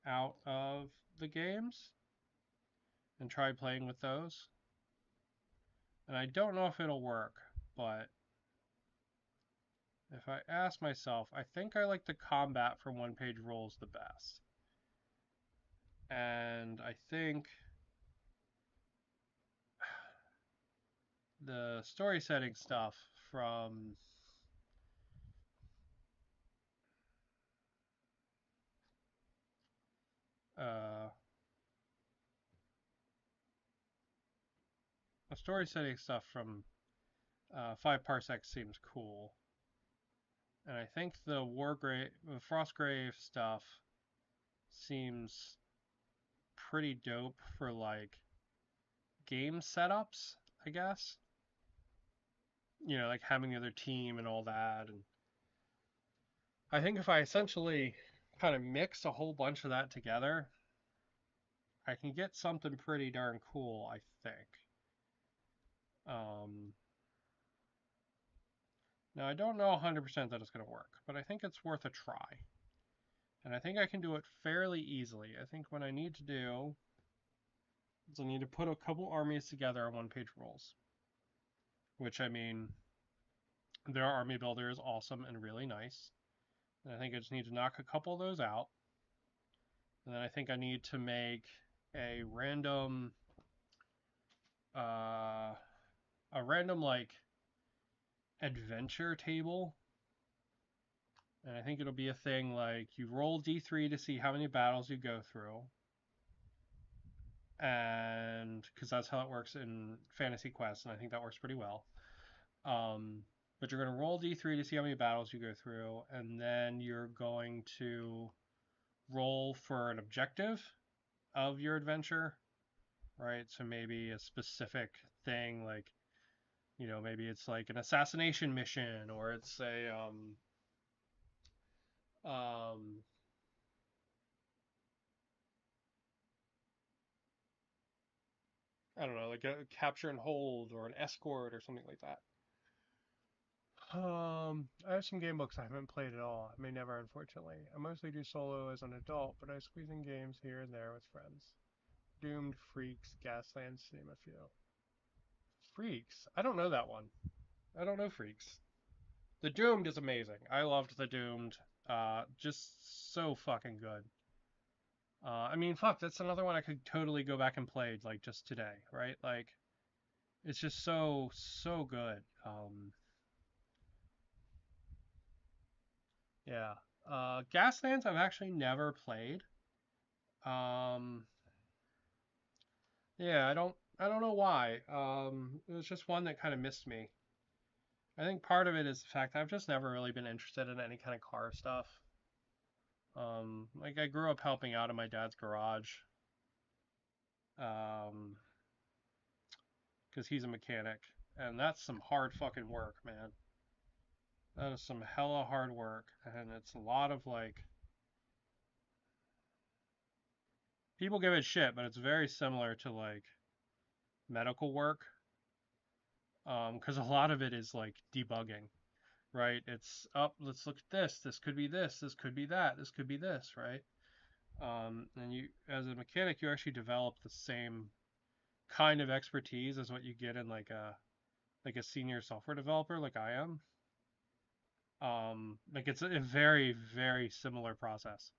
out of the games and try playing with those. And I don't know if it'll work, but if I ask myself, I think I like the combat from one page rules the best. And I think the story setting stuff from uh, the story setting stuff from 5 parsecs seems cool. And I think the Frostgrave stuff seems pretty dope for like game setups, I guess. Like having the other team and all that. And I think if I essentially kind of mix a whole bunch of that together, I can get something pretty darn cool, I think. Um, Now, I don't know 100% that it's going to work, but I think it's worth a try. And I think I can do it fairly easily. I think what I need to do is I need to put a couple armies together on one-page rules. Which, I mean, their army builder is awesome and really nice. And I think I just need to knock a couple of those out. And then I think I need to make a random, uh, like adventure table. And I think it'll be a thing like you roll d3 to see how many battles you go through. And because that's how it works in Fantasy Quest, and I think that works pretty well. But you're going to roll d3 to see how many battles you go through, and then you're going to roll for an objective of your adventure, right? So maybe a specific thing, like maybe it's like an assassination mission, or it's a um, I don't know, like a capture and hold, or an escort, or something like that. I have some game books I haven't played at all. I may never, unfortunately. I mostly do solo as an adult, but I squeeze in games here and there with friends. Doomed, Freaks, Gaslands, to name a few. Freaks? I don't know that one. I don't know Freaks. The Doomed is amazing. I loved the Doomed. Just so fucking good. I mean, fuck, that's another one I could totally go back and play, like, just today, right? Like, it's just so, so good. Yeah. Gaslands I've actually never played. Um, yeah, I don't know why. It was just one that kind of missed me. I think part of it is the fact I've just never really been interested in any kind of car stuff. Like I grew up helping out in my dad's garage, um, because he's a mechanic, and that's some hard fucking work, man. That is some hella hard work, and it's a lot of like people give it shit, but it's very similar to like medical work, because a lot of it is like debugging, right? It's up. Let's look at this. This could be this. This could be that. This could be this, right? And you, as a mechanic, you actually develop the same kind of expertise as what you get in like a senior software developer, like I am. Like it's a very very similar process.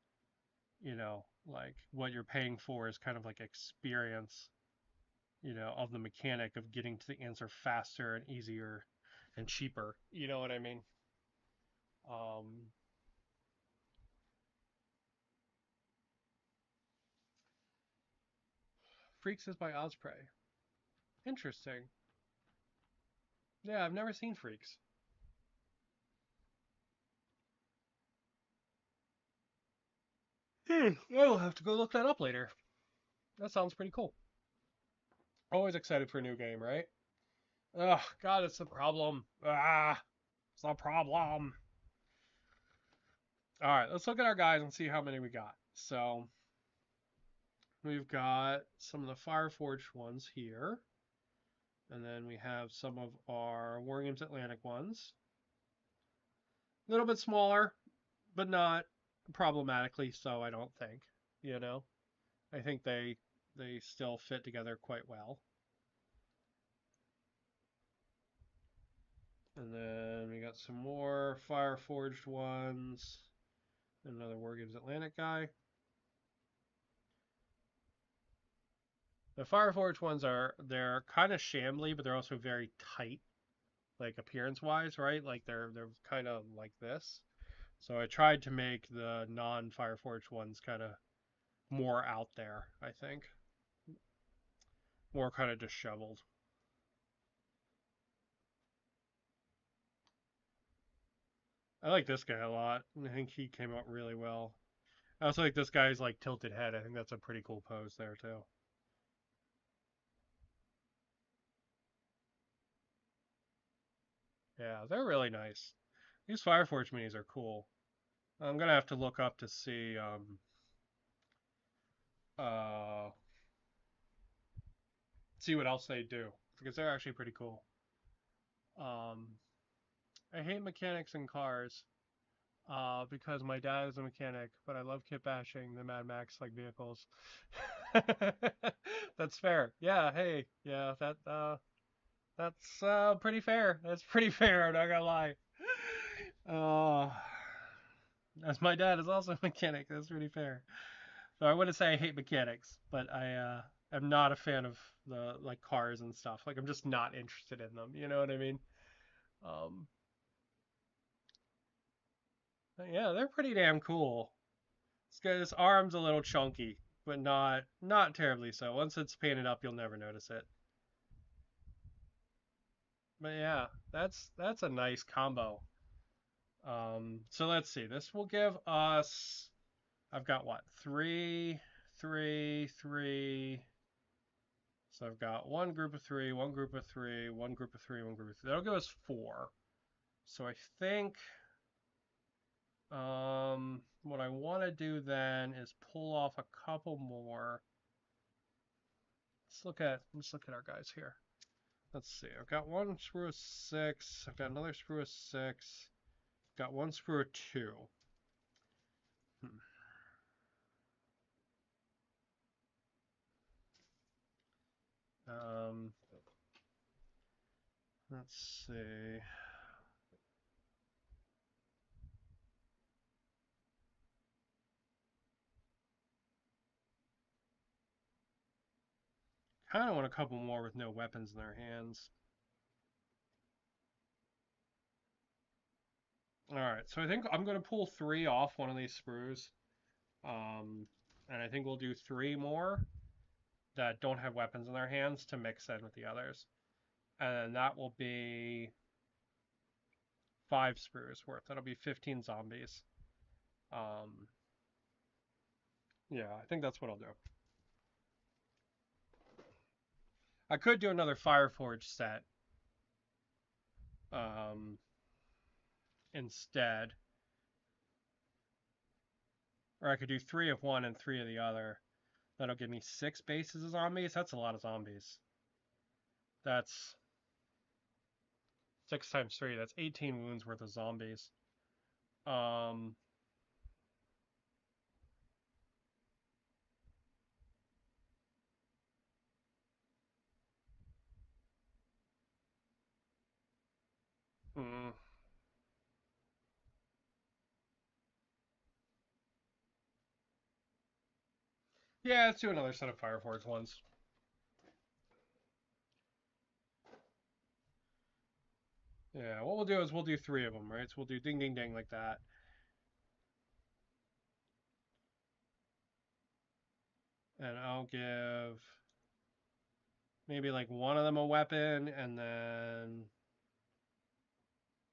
Like what you're paying for is kind of like experience, of the mechanic of getting to the answer faster and easier and cheaper. You know what I mean? Um, Freaks is by Osprey. Interesting. Yeah, I've never seen Freaks. I'll have to go look that up later. That sounds pretty cool. Always excited for a new game, right? Ugh, God, it's the problem. It's the problem. All right, let's look at our guys and see how many we got. So we've got some of the Fireforged ones here, and then we have some of our Wargames Atlantic ones. A little bit smaller, but not problematically so, I don't think. You know, I think they still fit together quite well. And then we got some more Fireforged ones. Another Wargames Atlantic guy. The Fireforged ones they're kind of shambly, but they're also very tight, like appearance wise, right? Like they're kind of like this. So I tried to make the non Fireforged ones kind of more out there, I think. More kind of disheveled. I like this guy a lot. I think he came out really well. I also like this guy's like tilted head. I think that's a pretty cool pose there too. Yeah, they're really nice. These Fireforge minis are cool. I'm gonna have to look up to uh see what else they do because they're actually pretty cool. Um, I hate mechanics in cars because my dad is a mechanic, but I love kit bashing the Mad Max like vehicles. That's fair. Yeah. Hey. Yeah. That's pretty fair. That's pretty fair. I'm not gonna lie. Uh, as my dad is also a mechanic, that's pretty fair. So I wouldn't say I hate mechanics, but I am not a fan of the like cars and stuff. Like I'm just not interested in them. You know what I mean? Um, yeah, they're pretty damn cool. This arm's a little chunky, but not terribly so. Once it's painted up, you'll never notice it. But yeah, that's a nice combo. So let's see. This will give us. I've got what? Three, three, three. So I've got one group of three, one group of three, one group of three, one group of three. That'll give us four. So I think what I want to do then is pull off a couple more. Let's look at our guys here. Let's see. I've got one sprue of six. I've got another sprue of six. I've got one sprue of two. Hmm. Um, let's see. Kind of want a couple more with no weapons in their hands. All right, so I think I'm going to pull three off one of these sprues. Um, and I think we'll do three more that don't have weapons in their hands to mix in with the others. And that will be five sprues worth. That'll be 15 zombies. Um, yeah, I think that's what I'll do. I could do another Fireforge set um, instead. Or I could do three of one and three of the other. That'll give me six bases of zombies. That's a lot of zombies. That's six times three. That's 18 wounds worth of zombies. Um, hmm. Yeah, let's do another set of Fireforge ones. Yeah, what we'll do is we'll do three of them, right? So we'll do ding ding ding like that. And I'll give maybe like one of them a weapon, and then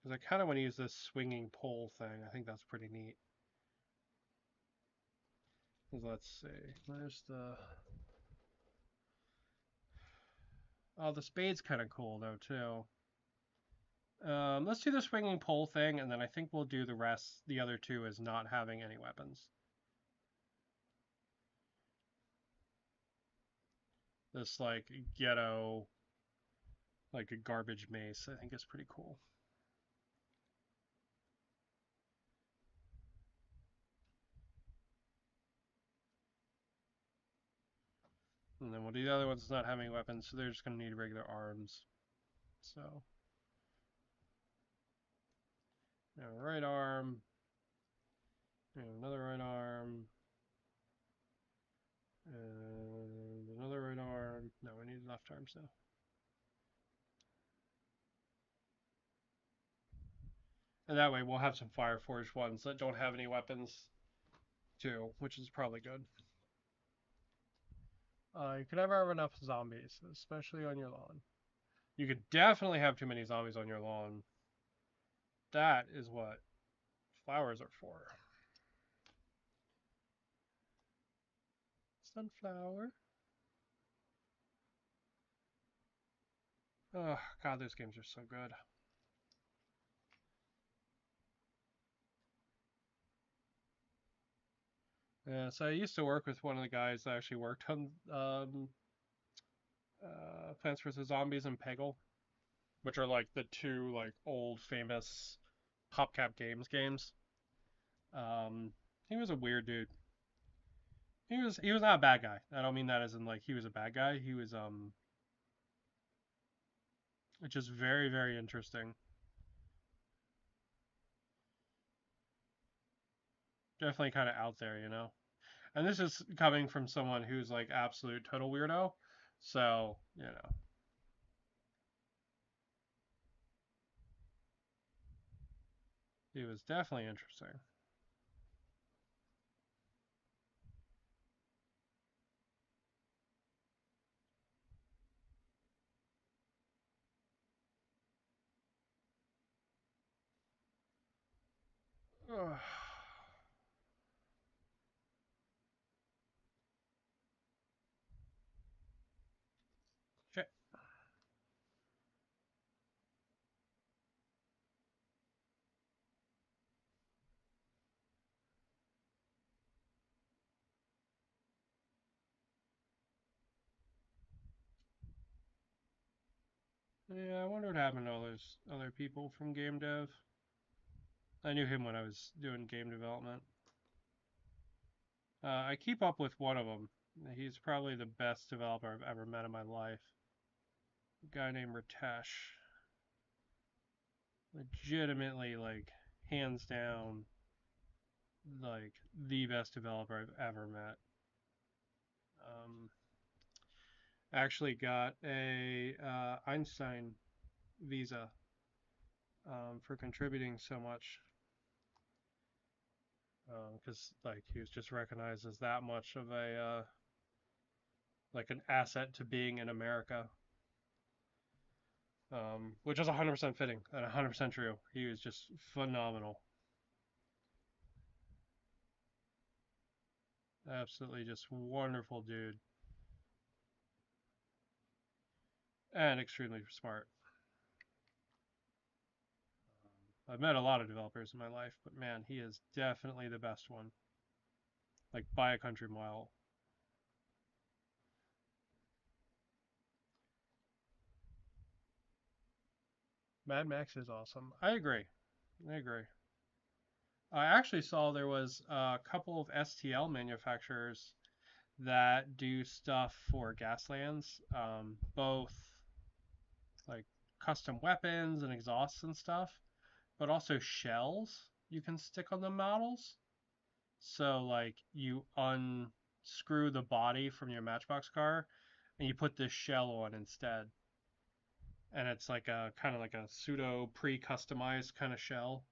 because I kind of want to use this swinging pole thing. I think that's pretty neat. Let's see. Where's the... Oh, the spade's kind of cool though too. Let's do the swinging pole thing, and then I think we'll do the rest. The other two is not having any weapons. This like ghetto, like a garbage mace, I think is pretty cool. And then we'll do the other ones not having weapons, so they're just gonna need regular arms. So, right arm, another right arm, and another right arm. No, we need left arms now. And that way we'll have some Fireforged ones that don't have any weapons too, which is probably good. You could never have enough zombies, especially on your lawn. You could definitely have too many zombies on your lawn. That is what flowers are for. Sunflower. Oh, God, those games are so good. Yeah, so I used to work with one of the guys that actually worked on Plants vs. Zombies and Peggle, which are like the two like old famous PopCap games. He was a weird dude. He was not a bad guy. I don't mean that as in like he was a bad guy. He was just very interesting. Definitely kind of out there, you know. And this is coming from someone who's like absolute total weirdo. So, he was definitely interesting. Shit. Yeah, I wonder what happened to all those other people from game dev. I knew him when I was doing game development. I keep up with one of them. He's probably the best developer I've ever met in my life. A guy named Ritesh. Legitimately, like, hands down, like, the best developer I've ever met. Actually got a Einstein visa for contributing so much because like he was just recognized as that much of a like an asset to being in America, which is 100% fitting and 100% true. He was just phenomenal, absolutely just wonderful dude, and extremely smart. I've met a lot of developers in my life, but man, he is definitely the best one, like by a country mile. Mad Max is awesome. I agree. I agree. I actually saw there was a couple of STL manufacturers that do stuff for Gaslands, both like custom weapons and exhausts and stuff, but also shells you can stick on the models. So like you unscrew the body from your Matchbox car and you put this shell on instead. and it's like a kind of like a pseudo pre-customized kind of shell.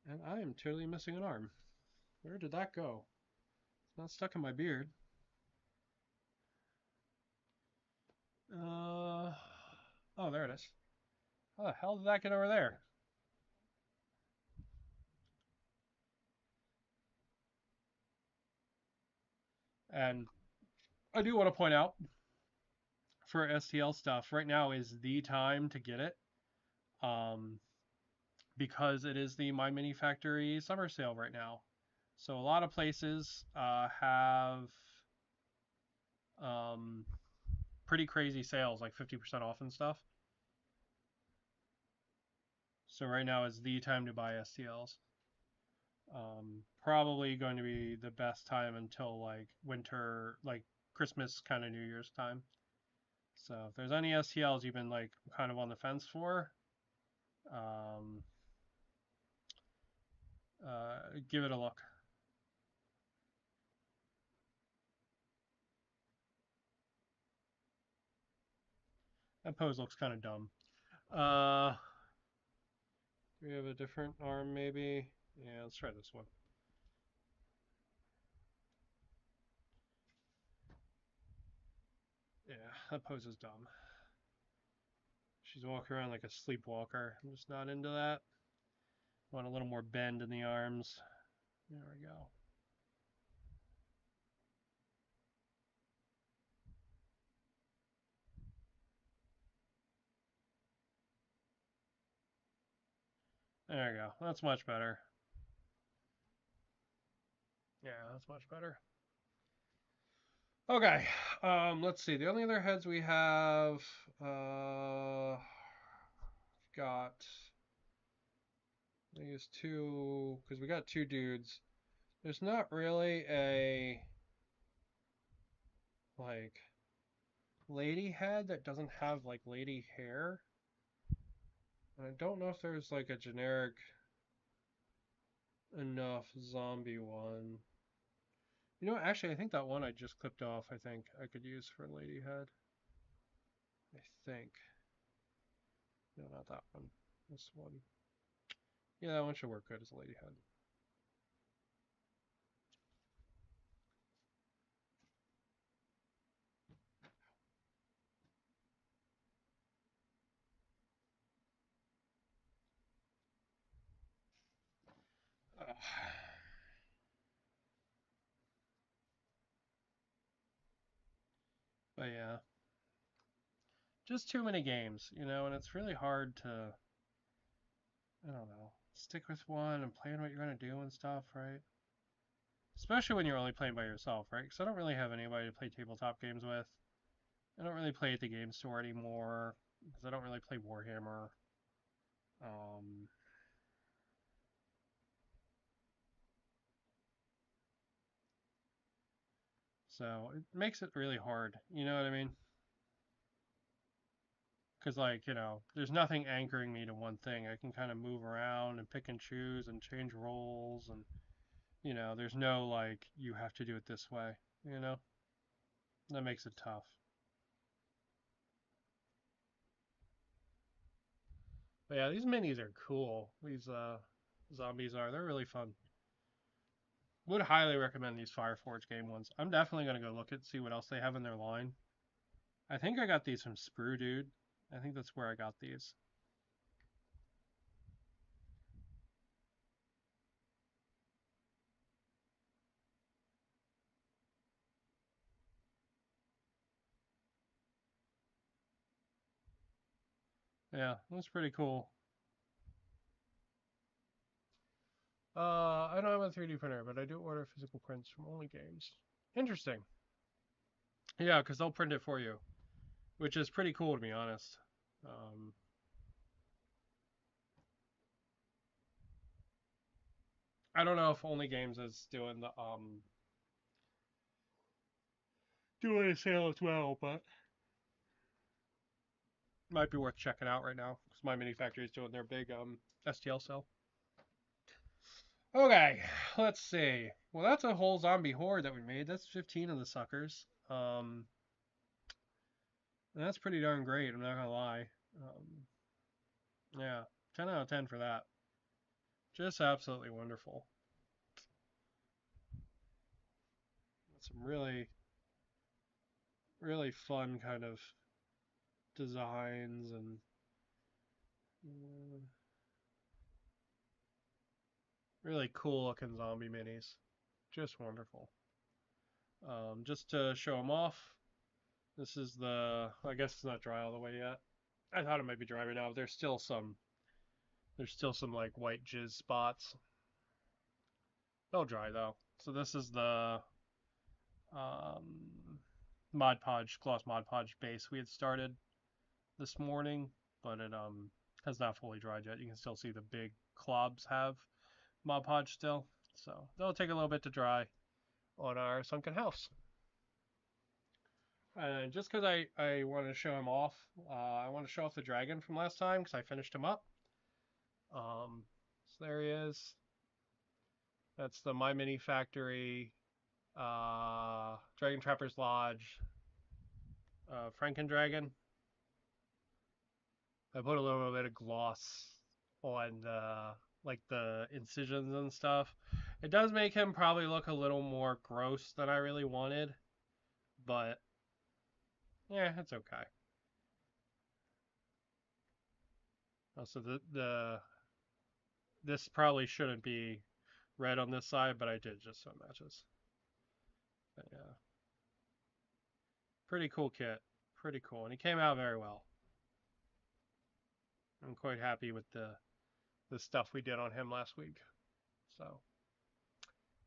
And I am totally missing an arm. Where did that go? It's not stuck in my beard. Oh, there it is. How the hell did that get over there? And I do want to point out for STL stuff, right now is the time to get it. Um, because it is the My Mini Factory summer sale right now. So a lot of places have um, pretty crazy sales, like 50% off and stuff. So right now is the time to buy STLs. Probably going to be the best time until like winter, like Christmas kind of New Year's time. So if there's any STLs you've been like kind of on the fence for, um, give it a look. That pose looks kind of dumb. Uh, do we have a different arm maybe? Yeah, let's try this one. Yeah, that pose is dumb. She's walking around like a sleepwalker. I'm just not into that. Want a little more bend in the arms. There we go. There we go. That's much better. Yeah, that's much better. Okay, let's see. The only other heads we have, got these two, because we got two dudes. There's not really a, like, lady head that doesn't have, like, lady hair. And I don't know if there's, like, a generic enough zombie one. You know, actually, I think that one I just clipped off, I think I could use for lady head. I think. No, not that one. This one. Yeah, that one should work good as a lady head. But yeah, just too many games, you know, and it's really hard to, I don't know, stick with one and plan what you're going to do and stuff, right? Especially when you're only playing by yourself, right? Because I don't really have anybody to play tabletop games with. I don't really play at the game store anymore because I don't really play Warhammer. Um, so it makes it really hard, you know what I mean? Because, like, you know, there's nothing anchoring me to one thing. I can kind of move around and pick and choose and change roles, and, you know, there's no, like, you have to do it this way, you know? That makes it tough. But yeah, these minis are cool. These zombies are. They're really fun. Would highly recommend these Fireforge game ones. I'm definitely gonna go look at see what else they have in their line. I think I got these from Sprue Dude. I think that's where I got these. Yeah, that's pretty cool. I don't have a 3D printer, but I do order physical prints from Only Games. Interesting. Yeah, because they'll print it for you, which is pretty cool to be honest. Um, I don't know if Only Games is doing the doing a sale as well, but might be worth checking out right now because my mini factory is doing their big STL sale. Okay, let's see. Well, that's a whole zombie horde that we made. That's 15 of the suckers. And that's pretty darn great, I'm not gonna lie. Um, yeah, 10 out of 10 for that. Just absolutely wonderful. Some really, really fun kind of designs and uh, really cool looking zombie minis. Just wonderful. Just to show them off, this is I guess it's not dry all the way yet. I thought it might be dry right now. But there's still some like white jizz spots. They'll dry though. So this is the um, Mod Podge, gloss Mod Podge base we had started this morning, but it has not fully dried yet. You can still see the big clobs have Mod Podge still. So they'll take a little bit to dry on our sunken house. And just because I wanted to show him off, I want to show off the dragon from last time because I finished him up. So there he is. That's the My Mini Factory, Dragon Trapper's Lodge, Franken Dragon. I put a little bit of gloss on the incisions and stuff. It does make him probably look a little more gross than I really wanted, but yeah, it's okay. Also, this probably shouldn't be red on this side, but I did just so it matches. But yeah, pretty cool kit. Pretty cool, and he came out very well. I'm quite happy with the stuff we did on him last week. So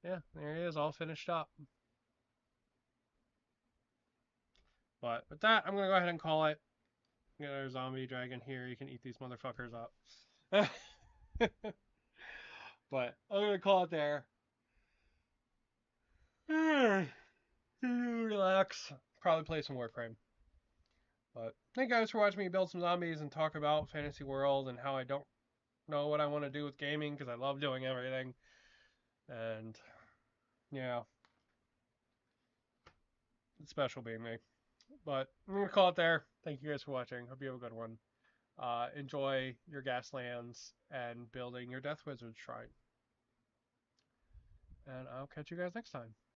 yeah, there he is, all finished up. But with that, I'm gonna go ahead and call it. Get our zombie dragon here. You can eat these motherfuckers up. But I'm gonna call it there. Relax. Probably play some Warframe. But thank you guys for watching me build some zombies and talk about Fantasy World and how I don't know what I want to do with gaming because I love doing everything. And yeah, it's special being me. But I'm gonna call it there. Thank you guys for watching. Hope you have a good one. Enjoy your Gaslands and building your Death Wizard Shrine. And I'll catch you guys next time.